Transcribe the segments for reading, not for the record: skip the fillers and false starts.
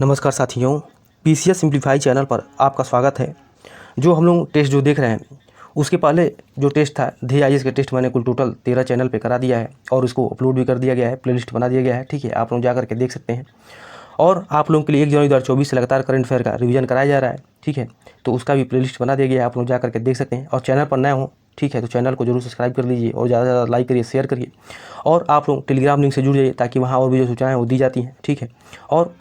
नमस्कार साथियों, PCS simplify channel पर आपका स्वागत है। जो हम लोग टेस्ट जो देख रहे हैं उसके पहले जो टेस्ट था ध्येय आईएएस के टेस्ट मैंने कुल टोटल 13 चैनल पे करा दिया है और उसको अपलोड भी कर दिया गया है, प्लेलिस्ट बना दिया गया है। ठीक है, आप लोग जा करके देख सकते हैं। और आप लोगों के लिए 1 जनवरी 2024 से लगातार करंट अफेयर का रिवीजन कराया जा रहा है। ठीक है, तो उसका भी प्लेलिस्ट बना दिया गया है, आप लोग जा करके देख सकते हैं। और चैनल पर नए हो, ठीक है, तो चैनल को जरूर सब्सक्राइब कर लीजिए और ज़्यादा से ज़्यादा लाइक करिए, शेयर करिए। और आप लोग टेलीग्राम लिंक से जुड़ जाइए ताकि वहाँ और भी जो सूचनाएं वो दी जाती हैं। ठीक है, और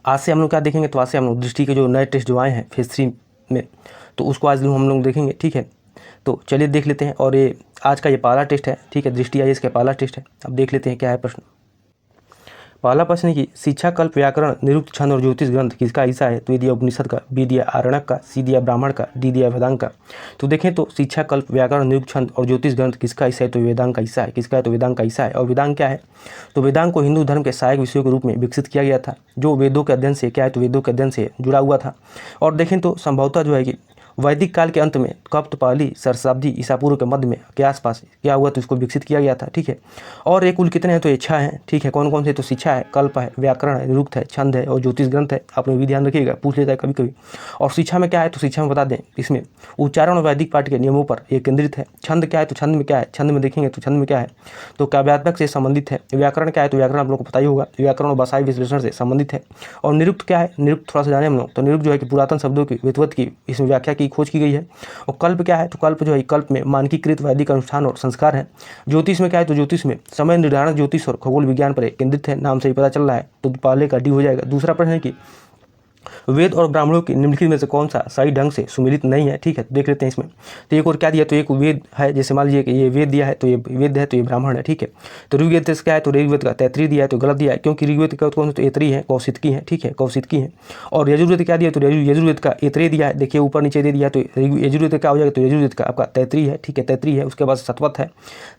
आज से हम लोग क्या देखेंगे, तो आज से हम लोग दृष्टि के जो नए टेस्ट जो आए हैं फेज 3 में, तो उसको आज हम लोग देखेंगे। ठीक है, तो चलिए देख लेते हैं। और ये आज का ये पहला टेस्ट है। ठीक है, दृष्टि आईएएस का पहला टेस्ट है। अब देख लेते हैं क्या है प्रश्न। पहला प्रश्न है कि शिक्षा कल्प व्याकरण निरुक्त छंद और ज्योतिष ग्रंथ किसका हिस्सा है? तो ये दिया उपनिषद का, बी दिया आरण्यक का, सी दिया ब्राह्मण का, डी दिया वेदांग का। तो देखें तो शिक्षा कल्प व्याकरण निरुक्त छंद और ज्योतिष ग्रंथ किसका हिस्सा है? तो वेदांग का हिस्सा है। किसका है? तो वेदांग का हिस्सा है। और वेदांग क्या है? तो वेदांग को हिंदू धर्म के सहायक विषयों के रूप में विकसित किया गया था, जो वेदों के अध्ययन से क्या है, तो वेदों के अध्ययन से जुड़ा हुआ था। और देखें तो संभवतः जो है कि वैदिक काल के अंत में कब तो पहली सहस्राब्दी ईसा पूर्व के मध्य में के आसपास क्या हुआ, तो इसको विकसित किया गया था। ठीक है, और ये कुल कितने हैं? तो ये 6 हैं। ठीक है, कौन कौन से? तो शिक्षा है, कल्प है, व्याकरण है, निरुक्त है, छंद है और ज्योतिष ग्रंथ है। आप लोग भी ध्यान रखिएगा, पूछ लेता है कभी कभी। और शिक्षा में क्या है? तो शिक्षा में बता दें, इसमें उच्चारण और वैदिक पाठ के नियमों पर यह केंद्रित है। छंद क्या है? तो छंद में क्या है? छंद में देखेंगे तो छंद में क्या है? तो काव्यात्मक से संबंधित है। व्याकरण क्या है? तो व्याकरण आप लोग को पता ही होगा, व्याकरण और भाषाई विश्लेषण से संबंधित है। और निरुक्त क्या है? निरुक्त थोड़ा सा जाने हम लोग, तो निरुक्त जो है कि पुरातन शब्दों की व्युत्पत्ति की इसमें व्याख्या की खोज की गई है। और कल्प क्या है? तो कल्प जो है, कल्प में मानकीकृत वैदिक अनुष्ठान और संस्कार है। ज्योतिष में क्या है? तो ज्योतिष में समय निर्धारण ज्योतिष और खगोल विज्ञान पर केंद्रित है, नाम से ही पता चल रहा है। तो पहले का डी हो जाएगा। दूसरा प्रश्न है कि वेद और ब्राह्मणों की निम्नलिखित में से कौन सा सही ढंग से सुमिलित नहीं है? ठीक है, तो देख लेते हैं इसमें। तो एक और क्या दिया? तो एक वेद है, जैसे मान लीजिए कि ये वेद दिया है तो ये वेद है, तो ये ब्राह्मण है। ठीक है, तो ऋग्वेद क्या है? तो ऋग्वेद का तैतरी दिया है, तो गलत दिया है, क्योंकि ऋग्वेद का कौन तो एतरी है, कौशितकी है। ठीक है, कौशितकी है। और यजुर्वेद क्या दिया? तो यजुर्वेद का एतरे दिया है, देखिए ऊपर नीचे दे दिया। तो यजुर्वेद क्या हो जाएगा? तो यजुर्वेद का आपका तैतरी है। ठीक है, तैतरी है। उसके बाद सतवत है।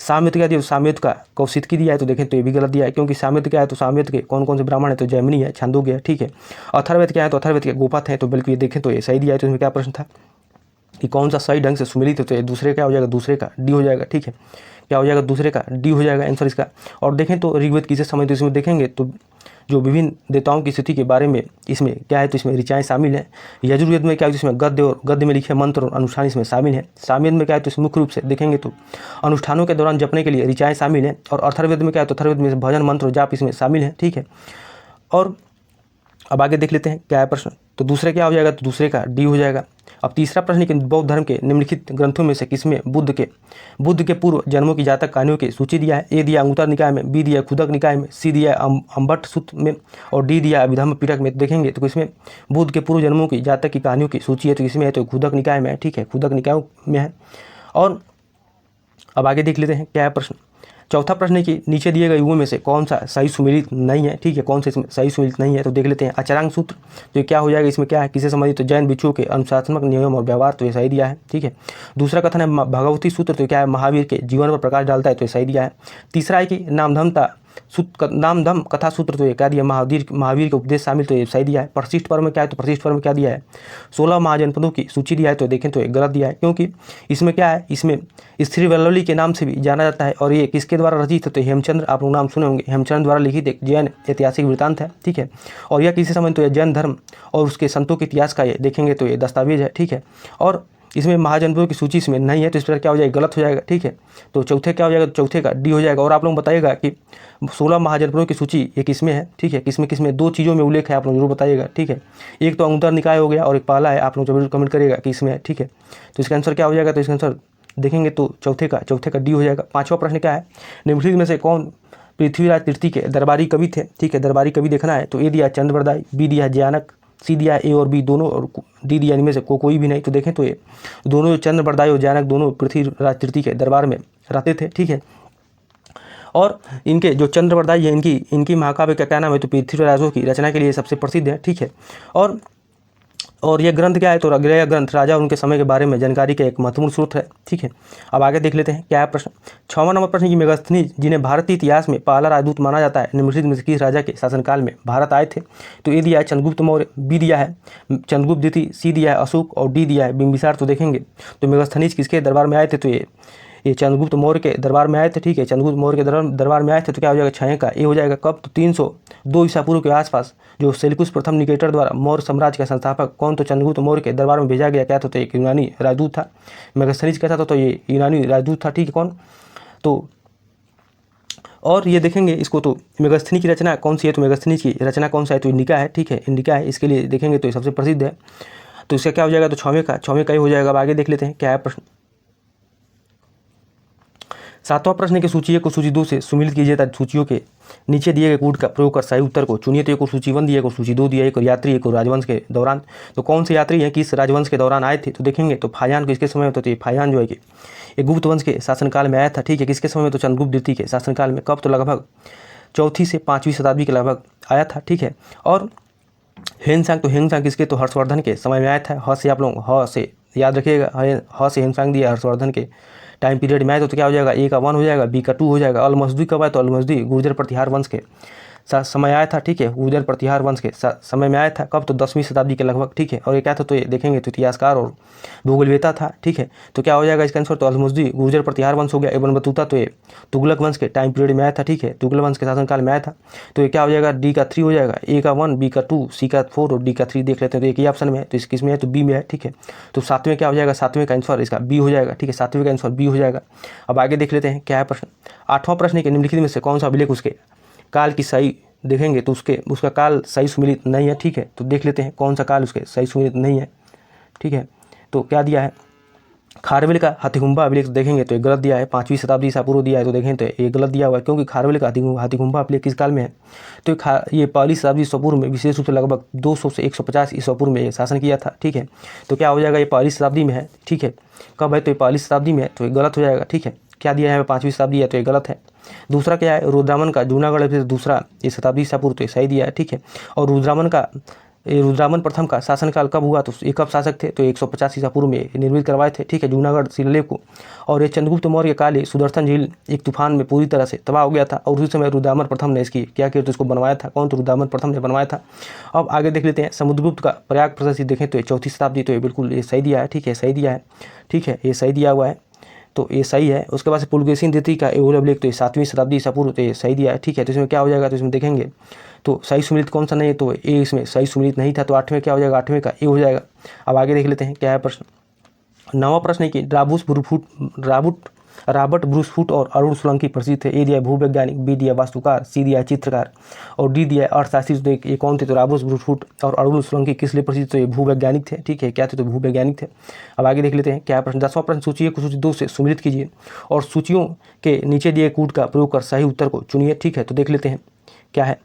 सामवेद क्या दिया? सामवेद का कौशितकी दिया है, तो देखें तो ये भी गलत दिया है, क्योंकि सामवेद क्या है? तो सामवेद के कौन कौन से ब्राह्मण है? तो जैमिनी है, छंदोग्य है। ठीक है, अथर्ववेद क्या है? तो अथर्ववेद के गोपथ है। तो बिल्कुल ये देखें तो ये सही दिया है। तो इसमें क्या प्रश्न था कि कौन सा सही ढंग से सुमिलित है? तो ये दूसरे क्या हो जाएगा? दूसरे का डी हो जाएगा। ठीक है, क्या हो जाएगा? दूसरे का डी हो जाएगा आंसर इसका। और देखें तो ऋग्वेद किसे समय, तो इसमें देखेंगे तो जो विभिन्न देवताओं की स्थिति के बारे में इसमें क्या है? तो इसमें ऋचाएँ शामिल हैं। यजुर्वेद में क्या है? इसमें गद्य और गद्य में लिखे मंत्र और अनुष्ठान इसमें शामिल है। सामवेद में क्या है? तो इसमें मुख्य रूप से देखेंगे तो अनुष्ठानों के दौरान जपने के लिए ऋचाएँ शामिल हैं। और अथर्ववेद में क्या है? तो अथर्ववेद में भजन मंत्र और जाप इसमें शामिल है। ठीक है, और अब आगे देख लेते हैं क्या है प्रश्न। तो दूसरे क्या हो जाएगा? तो दूसरे का डी हो जाएगा। अब तीसरा प्रश्न कि बौद्ध धर्म के निम्नलिखित ग्रंथों में से किसमें बुद्ध के पूर्व जन्मों की जातक कहानियों की सूची दिया है? ए दिया अंगुत्तर निकाय में, बी दिया खुदक निकाय में, सी दिया अम्बट सूत्र में और डी दिया अभिधम्म पिटक में। तो देखेंगे तो इसमें बुद्ध के पूर्व जन्मों की जातक की कहानियों की सूची है, तो इसमें है तो खुदक निकाय में है। ठीक है, खुदक निकाय में है। और अब आगे देख लेते हैं क्या है प्रश्न। चौथा प्रश्न है कि नीचे दिए गए युगों में से कौन सा सही सुमिलित नहीं है? ठीक है, कौन सा सही सुमिलित नहीं है? तो देख लेते हैं अचरांग सूत्र। तो ये क्या हो जाएगा? इसमें क्या है? किसे संबंधित? तो जैन भिक्षुओं के अनुशासनात्मक नियम और व्यवहार, तो ये सही दिया है। ठीक है, दूसरा कथन है भगवती सूत्र। तो क्या है? महावीर के जीवन पर प्रकाश डालता है, तो ये सही दिया है। तीसरा है कि नामधम कथा सूत्र। तो ये क्या दिया? महावीर के उपदेश शामिल, तो ये सही दिया है। परिशिष्ट पर्व में क्या है? तो परिशिष्ट पर्व में क्या दिया है? 16 महाजनपदों की सूची दिया है, तो देखें तो ये गलत दिया है, क्योंकि इसमें क्या है? इसमें स्त्री वल्लवी के नाम से भी जाना जाता है। और ये किसके द्वारा रचित है? तो हेमचंद्र, आप लोग नाम सुने होंगे, हेमचंद्र द्वारा लिखित एक जैन ऐतिहासिक वृत्तांत है। ठीक है, और यह किसी समय तो ये जैन धर्म और उसके संतों के इतिहास का ये देखेंगे तो ये दस्तावेज है। ठीक है, और इसमें महाजनपदों की सूची इसमें नहीं है, तो इस पर क्या हो जाएगा? गलत हो जाएगा। ठीक है, तो चौथे क्या हो जाएगा? तो चौथे का डी हो जाएगा। और आप लोग बताइएगा कि 16 महाजनपदों की सूची ये किसमें है? ठीक है, किसमें 2 चीज़ों में उल्लेख है, आप लोग जरूर बताइएगा। ठीक है, एक तो अंगुत्तर निकाय हो गया और एक पहला है, आप लोग जरूर कमेंट करिएगा कि इसमें है। ठीक है, तो इसका आंसर क्या हो जाएगा? तो इसका आंसर देखेंगे तो चौथे का डी हो जाएगा। पाँचवा प्रश्न क्या है? निम्नलिखित में से कौन पृथ्वीराज तृतीय के दरबारी कवि थे? ठीक है, दरबारी कवि देखना है। तो ए दिया चंद्रबरदाई, बी दिया जयानक, सी दिया ए और बी दोनों, और डी दिया इनमें से कोई भी नहीं। तो देखें तो ये दोनों चंद्रबरदाई और जयानक दोनों पृथ्वीराज तृतीय के दरबार में रहते थे। ठीक है, और इनके जो चंद्रबरदाई है इनकी महाकाव्य का क्या नाम है? तो पृथ्वीराजों की रचना के लिए सबसे प्रसिद्ध है। ठीक है, और यह ग्रंथ क्या है? तो यह ग्रंथ राजा और उनके समय के बारे में जानकारी का एक महत्वपूर्ण स्रोत है। ठीक है, अब आगे देख लेते हैं क्या है प्रश्न। 6वां नंबर प्रश्न की मेगास्थनीज, जिन्हें भारतीय इतिहास में पहला राजदूत माना जाता है, निम्नलिखित में से किस राजा के शासनकाल में भारत आए थे? तो ए दिया है चंद्रगुप्त मौर्य, बी दिया है चंद्रगुप्त द्वितीय, सी दिया है अशोक और डी दिया है बिंबिसार। तो देखेंगे तो मेगास्थनीज किसके दरबार में आए थे? तो ये ये चंद्रगुप्त मौर्य के दरबार में आए थे, ठीक है, चंद्रगुप्त मौर्य के दरबार में आए थे, तो क्या हो जाएगा 6 का ए हो जाएगा। कब? तो 302 ईसा पूर्व के आसपास जो सेल्युकस प्रथम निकेटर द्वारा मौर्य साम्राज्य का संस्थापक कौन? तो चंद्रगुप्त मौर्य के दरबार में भेजा गया क्या था? तो एक यूनानी राजदूत था। मेगास्थनीज क्या था? तो ये यूनानी राजदूत था, ठीक है। कौन? तो और ये देखेंगे इसको, तो मेगास्थनी की रचना कौन सी है? तो मेगास्थनी की रचना कौन सा है? तो इंडिका है, ठीक है, इंडिका है। इसके लिए देखेंगे तो ये सबसे प्रसिद्ध है। तो इसका क्या हो जाएगा? तो 6वें का ही हो जाएगा। अब आगे देख लेते हैं क्या है प्रश्न। 7वां प्रश्न है कि सूची 1 को सूची 2 से सुमिलित कीजिए तथा सूचियों के नीचे दिए गए कूट का प्रयोग कर सही उत्तर को चुनिए। तो एक को सूची 1 दिया, एक को सूची 2 दिया, एक को यात्री, एक को राजवंश के दौरान। तो कौन से यात्री हैं, किस राजवंश के दौरान आए थे? तो देखेंगे तो फायान किसके समय में? तो ये फायान जो है कि ये गुप्त वंश के शासनकाल में आया था, ठीक है। किसके समय में? तो चंद्रगुप्त द्वितीय के शासनकाल में। कब? तो लगभग 4वीं से 5वीं शताब्दी के लगभग आया था, ठीक है। और हेनसांग, तो हेनसांग किसके? तो हर्षवर्धन के समय में आया था। ह से आप लोग ह से याद रखिएगा, ह से हेनसांग दिया हर्षवर्धन के टाइम पीरियड में आए। तो क्या हो जाएगा? ए का 1 हो जाएगा, बी का 2 हो जाएगा। अलमजदी कब आया? तो अलमजदी गुर्जर प्रतिहार वंश के समय आया था, ठीक है, गुर्जर प्रतिहार वंश के समय में आया था। कब? तो 10वीं शताब्दी के लगभग, ठीक है। और ये क्या था? तो ये देखेंगे तो इतिहासकार और भूगोलवेता था, ठीक है। तो क्या हो जाएगा इसका आंसर? तो अलमुजदी गुर्जर प्रतिहार वंश हो गया। इब्न बतूता तो ये तुगलक वंश के टाइम पीरियड में आया था, ठीक है, तुगलक वंश के शासनकाल में आया था। तो ये क्या हो जाएगा? डी का 3 हो जाएगा, ए का 1, बी का 2, सी का 4 और डी का 3 देख लेते हैं। तो एक ही ऑप्शन में है, तो इस किस में है? तो बी में है, ठीक है। तो 7वें क्या हो जाएगा? 7वें का आंसर इसका बी हो जाएगा, ठीक है, 7वें का आंसर बी हो जाएगा। अब आगे देख लेते हैं क्या है प्रश्न। 8वां प्रश्न है कि निम्नलिखित में से कौन सा अभिलेख उसके काल की सही देखेंगे तो उसका काल सही सुमिलित नहीं है, ठीक है। तो देख लेते हैं कौन सा काल उसके सही सुमिलित नहीं है, ठीक है। तो क्या दिया है? खारवेल का हाथीगुम्बा अभिलेख देखेंगे तो ये गलत दिया है, 5वीं शताब्दी ईसा पूर्व दिया है। तो देखें तो ये गलत दिया हुआ है, क्योंकि खारवेल का हाथीगुम्बा अभिलेख किस काल में है? तो ये 1वीं शताब्दी ईसा पूर्व में, विशेष रूप से लगभग 200 से 150 ईसा पूर्व में ये शासन किया था, ठीक है। तो क्या हो जाएगा? ये 1वीं शताब्दी में है, ठीक है। कब है? तो ये 1वीं शताब्दी में है, तो ये गलत हो जाएगा, ठीक है। क्या दिया है? 5वीं शताब्दी है, तो ये गलत है। दूसरा क्या है? रुद्रामन का जूनागढ़ अभिलेख दूसरा ये शताब्दी ईसा पूर्व, तो ये सही दिया है, ठीक है। और रुद्रामन प्रथम का शासनकाल कब हुआ? तो ये कब शासक थे? तो 150 ईसा पूर्व में निर्मित करवाए थे, ठीक है, जूनागढ़ शिलालेख को। और ये चंद्रगुप्त मौर्य काल ही सुदर्शन झील एक तूफान में पूरी तरह से तबाह हो गया था, और उसी समय रुद्रामन प्रथम ने इसकी क्या किया? तो इसको बनवाया था। कौन? तो रुद्रामन प्रथम ने बनवाया था। अब आगे देख लेते हैं समुद्रगुप्त का प्रयाग प्रशस्ति देखें तो ये 4वीं शताब्दी, तो ये बिल्कुल ये सही दिया है, ठीक है, सही दिया है, ठीक है, ये सही दिया हुआ है, तो ये सही है। उसके बाद से पुलकेशिन द्वितीय का एवोल अभिलेख तो ये 7वीं शताब्दी ईसा पूर्व, तो ये सही दिया है, ठीक है। तो इसमें क्या हो जाएगा? तो इसमें देखेंगे तो सही सुमिलित कौन सा नहीं है? तो ए इसमें सही सुमिलित नहीं था, तो 8वें क्या हो जाएगा? 8वें का ए हो जाएगा। अब आगे देख लेते हैं क्या है प्रश्न। 9वां प्रश्न है कि रॉबर्ट ब्रूसफुट और अरुण सोलंकी प्रसिद्ध थे। ए दिया भूवैज्ञानिक, बी दिया वास्तुकार, सी दिया चित्रकार और डी दिया अर्थशास्त्री। तो ये कौन थे? तो रॉबर्ट ब्रूसफुट और अरुण सोलंकी किस लिए प्रसिद्ध? तो ये भूवैज्ञानिक थे, ठीक है। क्या थे? तो भूवैज्ञानिक थे। अब आगे देख लेते हैं क्या है प्रश्न। 10वां प्रश्न सूची 1 को सूची 2 से सुमिलित कीजिए और सूचियों के नीचे दिए कूट का प्रयोग कर सही उत्तर को चुनिए, ठीक है। तो देख लेते हैं क्या है।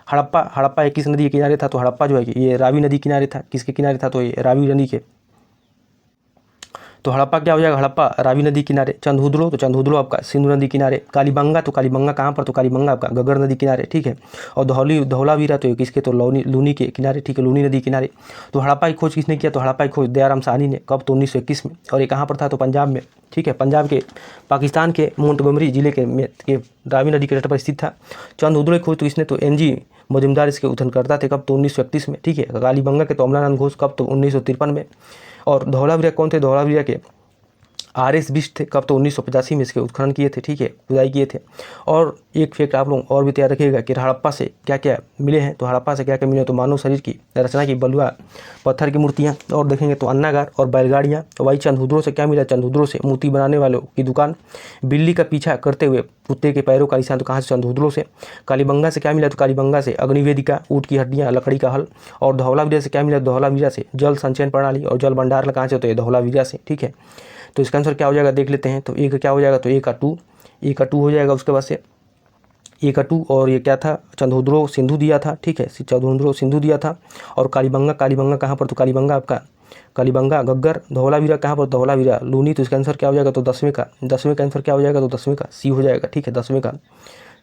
हड़प्पा ये किस नदी के किनारे था? तो हड़प्पा जो है कि ये रावी नदी किनारे था। किसके किनारे था? तो ये रावी नदी के। तो हड़प्पा क्या हो जाएगा? हड़प्पा रावी नदी किनारे। चंदहुद्रो, तो चंदहुद्रो आपका सिंधु नदी किनारे। कालीबंगा, तो कालीबंगा कहाँ पर? तो कालीबंगा आपका गगर नदी किनारे, ठीक है। और धौलावीरा तो किसके? तो लूनी के किनारे, ठीक है, लूनी नदी किनारे। तो हड़प्पा की खोज किसने किया? तो हड़प्पा की खोज दयाराम साहनी ने। कब? तो 1921 में। और ये कहाँ पर था? तो पंजाब में, ठीक है, पंजाब के पाकिस्तान के मोंटगोमरी जिले के रावी नदी के तट पर स्थित था। चंदहुद्रो की खोज तो किसने? तो NG मजुमदार इसके उथनकर्ता थे। कब? तो 1931 में, ठीक है। कालीबंगा के तो अमलानंद घोष। कब? तो 1953 में। और धौलावीरा कौन थे? धौलावीरा के RS बिष्ट थे। कब? तो 1985 में इसके उत्खनन किए थे, ठीक है, खुदाई किए थे। और एक फैक्ट आप लोग और भी तैयार रखिएगा कि हड़प्पा से क्या क्या मिले हैं। तो हड़प्पा से क्या क्या मिले? तो मानव शरीर की रचना की बलुआ पत्थर की मूर्तियाँ, और देखेंगे तो अन्नागार और बैलगाड़ियाँ। तो वही चंदहुद्रो से क्या मिला? चंदहुद्रो से मूर्ति बनाने वालों की दुकान, बिल्ली का पीछा करते हुए कुत्ते के पैरों का निशान। तो कहाँ से? चंदहुद्रो से। कालीबंगा से क्या मिला? तो कालीबंगा से अग्निवेदिका, ऊँट की हड्डियाँ, लकड़ी का हल। और धौलावीरा से क्या मिला? धौलावीरा से जल संचयन प्रणाली और जल भंडार कहाँ से? तो ये धौलावीरा से, ठीक है। तो इसका आंसर क्या हो जाएगा? देख लेते हैं। तो ए का क्या हो जाएगा? तो ए का 2 हो जाएगा। उसके बाद से ए का 2, और ये क्या था? चंदहुद्रो सिंधु दिया था, ठीक है, चंदहुद्रो सिंधु दिया था। और कालीबंगा कहाँ पर? तो कालीबंगा आपका कालीबंगा गग्गर। धौलावीरा कहाँ पर? धौलावीरा लूनी। तो इसका आंसर क्या हो जाएगा? तो 10वें का आंसर क्या हो जाएगा? तो 10वें का सी हो जाएगा, ठीक है, 10वें का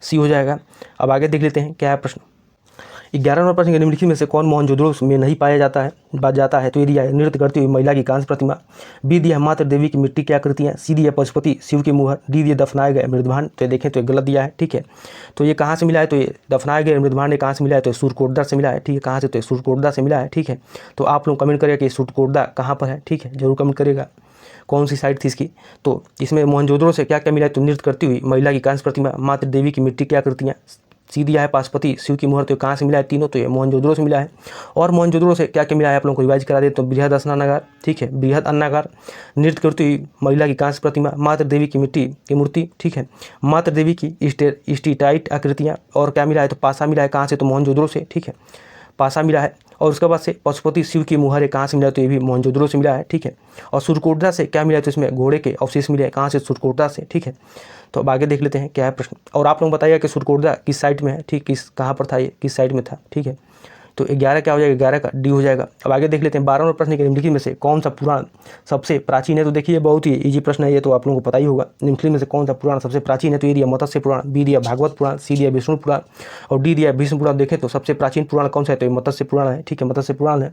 सी हो जाएगा। अब आगे देख लेते हैं क्या है प्रश्न। 11वां प्रश्न के निम्नलिखित में से कौन मोहनजोदड़ो में नहीं पाया जाता है? तो ये दिया है नृत्य करती हुई महिला की कांस्य प्रतिमा, बी दिया मात्र देवी की मिट्टी की आकृतियाँ, सी दिया पशुपति शिव की मुहर, डी दिया दफनाए गए मृदभांड। तो ये देखें तो ये गलत दिया है, ठीक है। तो ये कहाँ से मिला है? तो ये दफनाए गए मृदभांड ये कहाँ से मिला है? तो सूरकोटदा से मिला है, ठीक है। कहाँ से? तो सूरकोटदा से मिला है, ठीक है। तो आप लोग कमेंट करिएगा कि सूरकोटदा कहाँ पर है, ठीक है, जरूर कमेंट करिएगा। कौन सी साइट थी इसकी, तो इसमें मोहनजोदड़ो से क्या क्या मिला है, तो नृत्य करती हुई महिला की कांस्य प्रतिमा, मातृ देवी की मिट्टी की आकृतियाँ, सी दिया है पाशुपति शिव की मुहर, तो कहाँ से मिला है, तीनों तो ये मोहनजोदड़ो से मिला है। और मोहनजोदड़ो से क्या क्या मिला है आप लोगों को रिवाइज करा दे, तो बृहद स्नानागार, ठीक है, बृहद अन्नागार, नृत्य करती हुई महिला की कांस्य प्रतिमा, मातृ देवी की मिट्टी की मूर्ति, ठीक है, मातृ देवी की स्टीटाइट आकृतियाँ, और क्या मिला है, तो पासा मिला है, कहाँ से, तो मोहनजोदड़ो से, ठीक है, पासा मिला है। और उसके बाद से पशुपति शिव की मुहर है, कहाँ से मिला है, तो ये भी मोहनजोदड़ो से मिला है, ठीक है। और सुरकोटदा से क्या मिला है, तो इसमें घोड़े के अवशेष मिले हैं, कहाँ से, सुरकोटदा से, ठीक है। तो अब आगे देख लेते हैं क्या है प्रश्न, और आप लोग बताइएगा कि सुरकोटदा किस साइड में है, ठीक, किस कहाँ पर था ये, किस साइड में था, ठीक है। तो 11 क्या हो जाएगा, 11 का डी हो जाएगा। अब आगे देख लेते हैं 12वें प्रश्न के निम्नलिखित में से कौन सा पुराण सबसे प्राचीन है, तो देखिए बहुत ही इजी प्रश्न है ये, तो आप लोगों को पता ही होगा। निम्नलिखित में से कौन सा पुराण सबसे प्राचीन है, तो ये दिया मत्स्य पुराण, बी दिया भागवत पुराण, सी दिया विष्णु पुराण और डी दिया भीष्म पुराण। देखें तो सबसे प्राचीन पुराण कौन सा है, तो ये मत्स्य पुराण है, ठीक है, मत्स्य पुराण है।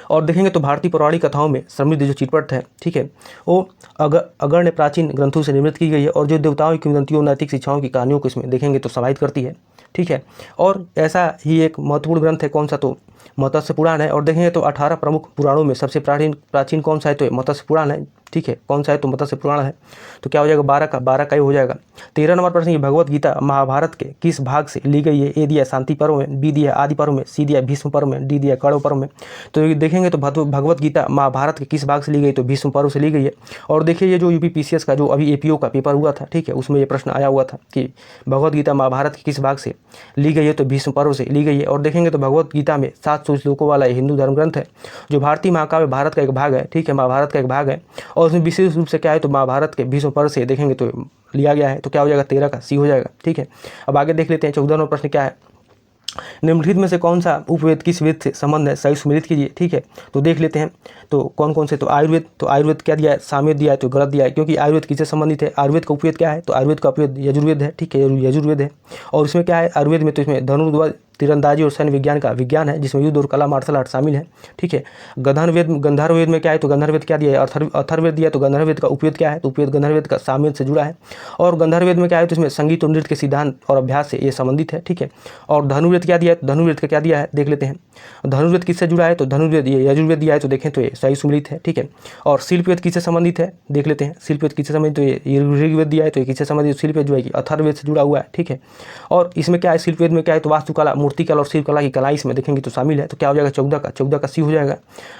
और देखेंगे तो भारतीय पौराणिक कथाओं में समृद्ध जो चिटपट है, ठीक है, वो अगण्य प्राचीन ग्रंथों से निर्मित की गई है, और जो देवताओं की किंवदंतियों, नैतिक शिक्षाओं की कहानियों को इसमें देखेंगे तो समाहित करती है, ठीक है। और ऐसा ही एक महत्वपूर्ण ग्रंथ है कौन सा, तो मत्स्य पुराण है। और देखेंगे तो 18 प्रमुख पुराणों में सबसे प्राचीन कौन सा है, तो मत्स्य पुराण है, ठीक है, कौन सा है, तो मत्स्य पुराण है। तो क्या हो जाएगा, 12 का ही हो जाएगा। 13 नंबर प्रश्न, भगवत गीता महाभारत के किस भाग से ली गई है, ए दिया शांति पर्व में, बी दिया आदि पर्व में, सी दिया भीष्म पर्व में, डी दिया कण्व पर्व में। तो ये देखेंगे तो भगवत गीता महाभारत के किस भाग से ली गई, तो भीष्म पर्व से ली गई है। और देखिए ये जो यूपीपीसीएस का जो अभी एपीओ का पेपर हुआ था, ठीक है, उसमें ये प्रश्न आया हुआ था कि भगवत गीता महाभारत के किस भाग से ली गई है, तो भीष्म पर्व से ली गई है। और देखेंगे तो भगवत गीता में 700 श्लोकों वाला हिंदू धर्म ग्रंथ है, जो भारतीय महाकाव्य भारत का एक भाग है, ठीक है, महाभारत का एक भाग है। और उसमें विशेष रूप से क्या है, तो महाभारत के भीष्म पर्व से देखेंगे तो लिया गया है। तो क्या हो जाएगा, 13 का सी हो जाएगा, ठीक है। अब आगे देख लेते हैं 14 नंबर प्रश्न क्या है, निम्नलिखित में से कौन सा उपवेद किस वेद से संबंध है, सही सुमेलित कीजिए, ठीक है। तो देख लेते हैं तो कौन कौन से, तो आयुर्वेद, तो आयुर्वेद क्या दिया है, सामवेद दिया है, तो गलत दिया है, क्योंकि आयुर्वेद किससे संबंधित है, आयुर्वेद का उपवेद क्या है, तो आयुर्वेद का उपवेद यजुर्वेद है, ठीक है, यजुर्वेद है। और इसमें क्या है, आयुर्वेद में तो इसमें धनुर्वेद, तीरंदाजी और सैन्य विज्ञान का विज्ञान है, जिसमें युद्ध और कला मार्शल आर्ट शामिल है, ठीक है। गंधर्ववेद में क्या है, तो गंधर्ववेद क्या दिया है, अथर्ववेद दिया है, तो गंधर्ववेद का उपवेद क्या है, तो उपवेद गंधर्ववेद का सामवेद से जुड़ा है। और गंधर्ववेद में क्या है, तो इसमें संगीत और नृत्य के सिद्धांत और अभ्यास से ये संबंधित है, ठीक है। और धनुर्वेद क्या दिया है, तो धनुर्वेद का क्या दिया है, देख लेते हैं। धनुर्वेद किससे जुड़ा है, तो धनुर्वेद ये यजुर्वेद दिया है, तो देखें तो ये सही सुमेलित है, ठीक है। और शिल्पवेद किससे संबंधित है, देख लेते हैं, शिल्पवेद किससे संबंधित, तो ये ऋग्वेद दिया है, तो ये किससे संबंधित, शिल्पवेद जो है कि अथर्ववेद से जुड़ा हुआ है, ठीक है। और इसमें क्या है, शिल्पवेद में क्या है, तो वास्तुकला, मूर्तिकला और शिल्पकला की कला इसमें देखेंगे तो शामिल है। तो क्या हो जाएगा, 14 का सी हो जाएगा।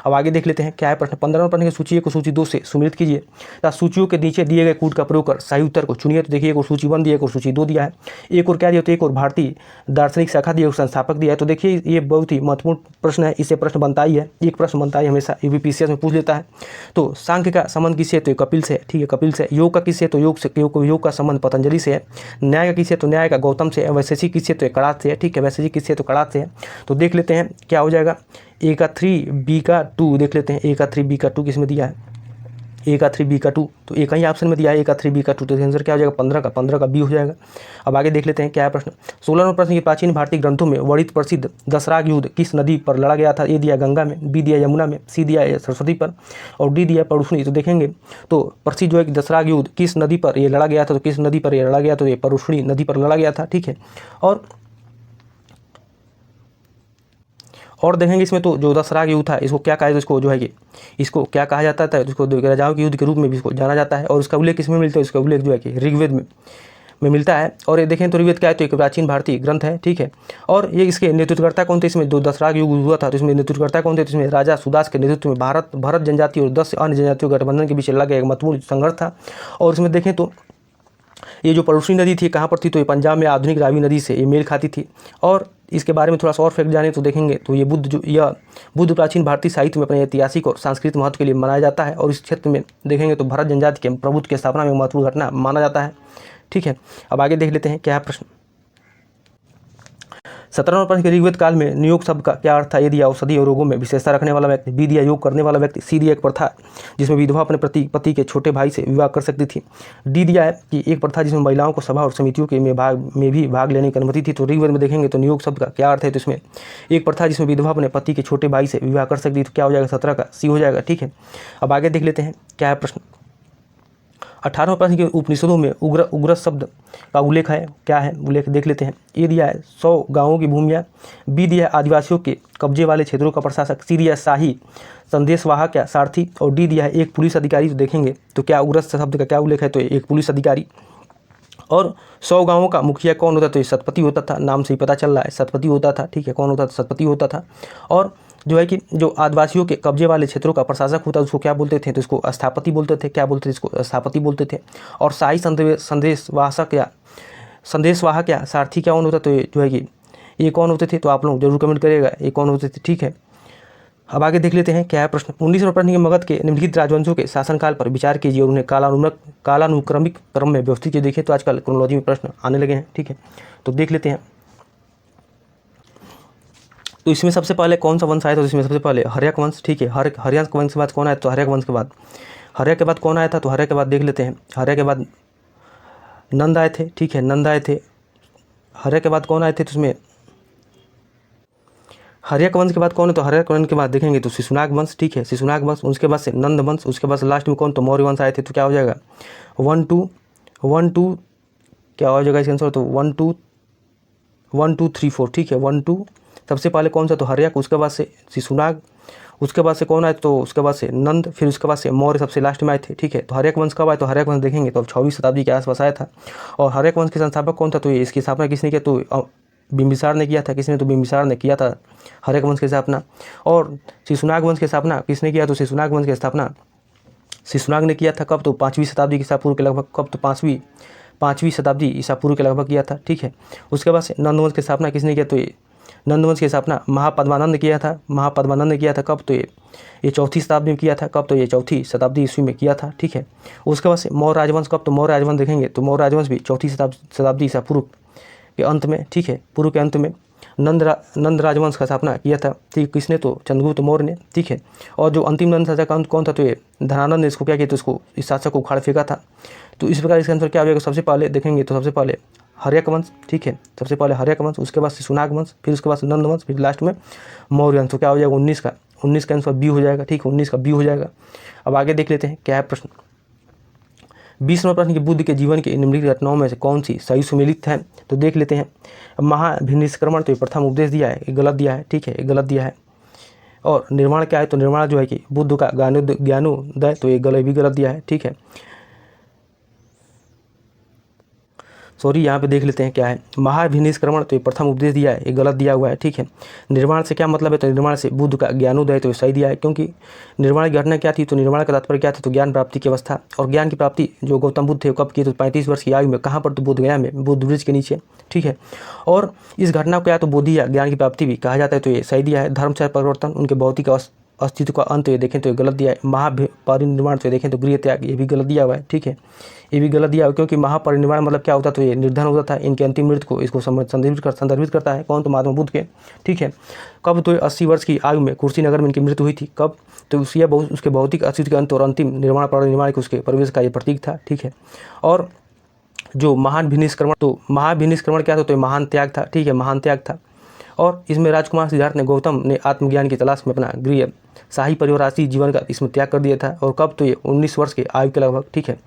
अब आगे देख लेते हैं क्या है प्रश्न, 15वें प्रश्न की सूची को सूची 2 से सुमेलित कीजिए तथा सूचियों के नीचे दिए गए कूट का प्रयोग कर सही उत्तर को चुनिए। तो देखिए एक और सूची 1 दिया है, एक और सूची 2 दिया है, एक और क्या दिया, तो एक और भारतीय दार्शनिक शाखा दिया, संस्थापक दिया है। तो देखिए ये बहुत ही महत्वपूर्ण प्रश्न है, इससे प्रश्न बनता ही है, एक प्रश्न बनता है हमेशा, यूपीपीसीएस में पूछ लेता है। तो सांख्य का संबंध किससे है, तो कपिल से, ठीक है, कपिल से। योग का किससे, तो योग का संबंध पतंजलि से है। न्याय का किससे, तो न्याय का गौतम से है। वैशेषिक किससे, तो कड़ात से है, ठीक है, वैशेषिक किससे, तो कड़ात से है। तो देख लेते हैं क्या हो जाएगा, ए का 3 बी का 2, देख लेते हैं ए का 3 बी का 2 किसमें दिया है, ए का 3 बी का 2, तो एक ही ऑप्शन में दिया है ए का 3 बी का 2, तो आंसर क्या हो जाएगा, 15 का बी हो जाएगा। अब आगे देख लेते हैं क्या है प्रश्न, 16वां प्रश्न की प्राचीन भारतीय ग्रंथों में वर्णित प्रसिद्ध दसराग युद्ध किस नदी पर लड़ा गया था, ए दिया गंगा में, बी दिया यमुना में, सी दिया सरस्वती पर और डी दिया परुष्णी। तो देखेंगे तो प्रसिद्ध जो है कि दसराग युद्ध किस नदी पर ये लड़ा गया था, तो किस नदी पर ये लड़ा गया, तो ये परुष्णी नदी पर लड़ा गया था, ठीक है। और देखेंगे इसमें तो जो दसराग युद्ध था इसको क्या कहा है, तो इसको जो है कि इसको क्या कहा जाता था, इसको राजाओं के युद्ध के रूप में भी इसको जाना जाता है। और इसका उल्लेख किसमें मिलता है, इसका उल्लेख जो है कि ऋग्वेद में मिलता है। और ये देखें तो ऋग्वेद क्या है, तो एक प्राचीन भारतीय ग्रंथ है, ठीक है। और ये इसके नेतृत्वकर्ता कौन थे, इसमें जो दसराग युद्ध हुआ था तो इसमें नेतृत्वकर्ता कौन थे, तो इसमें राजा सुदास के नेतृत्व में भरत जनजाति और 10 अन्य जनजातियों के गठबंधन के बीच लड़ा एक महत्वपूर्ण संघर्ष था। और इसमें देखें तो ये जो परुष्णी नदी थी कहाँ पर थी, तो ये पंजाब में आधुनिक रावी नदी से ये मेल खाती थी। और इसके बारे में थोड़ा सा और फैक्ट जाने तो देखेंगे तो ये बुद्ध प्राचीन भारतीय साहित्य में अपने ऐतिहासिक और सांस्कृतिक महत्व के लिए मनाया जाता है। और इस क्षेत्र में देखेंगे तो भरत जनजाति के प्रभुत्व की स्थापना में महत्वपूर्ण घटना माना जाता है, ठीक है। अब आगे देख लेते हैं क्या है प्रश्न, 17वां प्रश्न के ऋग्वेद काल में नियोग शब्द का क्या अर्थ था, ए दिया औषधि और रोगों में विशेषता रखने वाला व्यक्ति, बी दिया योग करने वाला व्यक्ति, सी दिया एक प्रथा जिसमें विधवा अपने पति के छोटे भाई से विवाह कर सकती थी, डी दिया है कि एक प्रथा जिसमें महिलाओं को सभा और समितियों के में भी भाग लेने की अनुमति थी। तो ऋग्वेद में देखेंगे तो नियोग शब्द का क्या अर्थ है, तो इसमें एक प्रथा जिसमें विधवा अपने पति के छोटे भाई से विवाह कर सकती थी। तो क्या हो जाएगा, 17 का सी हो जाएगा, ठीक है। अब आगे देख लेते हैं क्या है प्रश्न, 18वें प्रश्न के उपनिषदों में उग्र उग्र शब्द का उल्लेख है, क्या है उल्लेख देख लेते हैं। ए दिया है 100 गांवों की भूमिया, बी दिया है आदिवासियों के कब्जे वाले क्षेत्रों का प्रशासक, सी दिया है शाही संदेशवाहक या सारथी, और डी दिया है एक पुलिस अधिकारी। तो देखेंगे तो क्या उग्र शब्द का क्या उल्लेख है, तो एक पुलिस अधिकारी। और 100 गांवों का मुखिया कौन होता था, तो ये सतपति होता था, नाम से ही पता चल रहा है सतपति होता था, ठीक है। कौन होता था, सतपति होता था। और जो है कि जो आदिवासियों के कब्जे वाले क्षेत्रों का प्रशासक होता है उसको क्या बोलते थे, तो इसको स्थापति बोलते थे। क्या बोलते थे, इसको स्थापति बोलते थे। और शाही संदेशवाहक या सारथी क्या कौन होता, तो ये जो है कि ये कौन होते थे, तो आप लोग जरूर कमेंट करिएगा ये कौन होते थे, ठीक है। अब आगे देख लेते हैं क्या है प्रश्न। 19वें प्रश्न के मगध के निम्नलिखित राजवंशों के शासनकाल पर विचार कीजिए और उन्हें कालानुक्रमिक क्रम में व्यवस्थित कीजिए। देखिए तो आजकल क्रोनोलॉजी में प्रश्न आने लगे हैं, ठीक है। तो देख लेते हैं। तो इसमें सबसे पहले कौन सा वंश आया, तो इसमें सबसे पहले हर्यक वंश, ठीक है। हर्यक वंश के बाद कौन आया, तो हर्यक वंश के बाद हर्यक के बाद कौन आया था, तो हर्यक के बाद देख लेते हैं। हर्यक के बाद नंद आए थे, ठीक है, नंद आए थे। हर्यक के बाद कौन आए थे, तो उसमें हर्यक वंश के बाद कौन है, तो हर्यक वंश के बाद देखेंगे तो शिशुनाग वंश, ठीक है, शिशुनाग वंश। उसके बाद से नंद वंश, उसके बाद से लास्ट में कौन, तो मौर्य वंश आए थे। तो क्या हो जाएगा 1 2 क्या हो जाएगा इसका आंसर, तो 1 2 3 4, ठीक है। 1 2 सबसे पहले कौन सा, तो हर्यक, उसके बाद से शिशुनाग, उसके बाद से कौन आए, तो उसके बाद से नंद, फिर उसके बाद से मौर्य सबसे लास्ट में आए थे, ठीक है। तो हर्यक वंश कब आए, तो हर्यक वंश देखेंगे तो 26वीं शताब्दी के आसपास आया था। और हर्यक वंश के संस्थापक कौन था, तो ये इसकी स्थापना किसने किया, तो बिंबिसार ने किया था। किसने, तो बिंबिसार ने किया था हर्यक वंश की स्थापना। और शिशुनाग वंश की स्थापना किसने किया, तो शिशुनाग वंश की स्थापना शिशुनाग ने किया था। कब, तो 5वीं शताब्दी ईसा पूर्व के लगभग। कब, तो 5वीं शताब्दी ईसा पूर्व के लगभग किया था, ठीक है। उसके बाद से नंद वंश की स्थापना किसने किया, तो ये नंद वंश की स्थापना महापद्मानंद ने किया था। महापद्मानंद ने किया था कब, तो ये 4वीं शताब्दी में किया था। कब, तो ये 4वीं शताब्दी ईस्वी में किया था, ठीक है। उसके बाद से मौर्य राजवंश कब, तो मौर्य राजवंश देखेंगे तो मौर्य राजवंश भी 4वीं शताब्दी ईसा पूर्व के अंत में, ठीक है, पूर्व के अंत में नंद राजवंश का स्थापना किया था, ठीक। किसने, तो चंद्रगुप्त मौर्य ने, ठीक है। और जो अंतिम नंद शासक कौन था, तो ये धनानंद ने इसको क्या किया, तो इसको इस शासक को उखाड़ फेंका था। तो इस प्रकार इसका आंसर क्या हो जाएगा, सबसे पहले देखेंगे तो सबसे पहले हर्यक वंश, ठीक है, सबसे पहले हर्यक वंश, उसके बाद शिशुनाग वंश, फिर उसके बाद नंद वंश, फिर लास्ट में मौर्य वंश। तो क्या हो जाएगा 19 का आंसर बी हो जाएगा, ठीक है, 19 का बी हो जाएगा। अब आगे देख लेते हैं क्या है प्रश्न। 20वां प्रश्न की बुद्ध के जीवन की निम्नलिखित घटनाओं में से कौन सी सही सुमेलित है, तो देख लेते हैं। महाभिनिष्क्रमण, तो ये प्रथम उपदेश दिया है, ये गलत दिया है, ठीक है, ये गलत दिया है। और निर्माण क्या है, तो निर्माण जो है कि बुद्ध का ज्ञानोदय, तो ये भी गलत दिया है, ठीक है। सॉरी, यहाँ पे देख लेते हैं क्या है। महाभिनिष्क्रमण, तो ये प्रथम उपदेश दिया है, ये गलत दिया हुआ है, ठीक है। निर्माण से क्या मतलब है, तो निर्माण से बुद्ध का ज्ञानोदय, तो ये सही दिया है। क्योंकि निर्माण की घटना क्या थी, तो निर्माण का तात्पर्य क्या था, तो ज्ञान प्राप्ति की अवस्था। और ज्ञान की प्राप्ति जो गौतम बुद्ध थे वो कब की, तो 35 वर्ष की आयु में। कहाँ पर, तो बुद्ध गया में, बुद्ध ब्रिज के नीचे, ठीक है। और इस घटना को क्या, तो बोधि या ज्ञान की प्राप्ति भी कहा जाता है, तो ये सही दिया है। धर्मचर्या परिवर्तन, उनके भौतिक अस्तित्व का अंत, ये देखें तो ये गलत दिया है। महापरिनिर्वाण, तो ये देखें तो गृह त्याग, ये भी गलत दिया हुआ है, ठीक है, ये भी गलत दिया हुआ। क्योंकि महापरिनिर्वाण मतलब क्या होता है, तो ये निर्धन होता था। इनके अंतिम मृत्यु को इसको संदर्भित करता है। कौन, तो महात्मा बुद्ध के, ठीक है। कब, तो 80 वर्ष की आयु में कुर्सीनगर में इनकी मृत्यु हुई थी। कब, तो उसके भौतिक अस्तित्व के अंत और अंतिम निर्माण परिनिर्वाण के उसके प्रवेश का ये प्रतीक था, ठीक है। और जो महाभिनिष्क्रमण, तो महाभिनिष्क्रमण क्या था, तो महान त्याग था, ठीक है, महान त्याग था। और इसमें राजकुमार सिद्धार्थ ने गौतम ने आत्मज्ञान की तलाश में अपना गृह शाही परिवारासी जीवन का इसमें त्याग कर दिया था। और कब, तो ये 19 वर्ष के आयु के लगभग, ठीक है।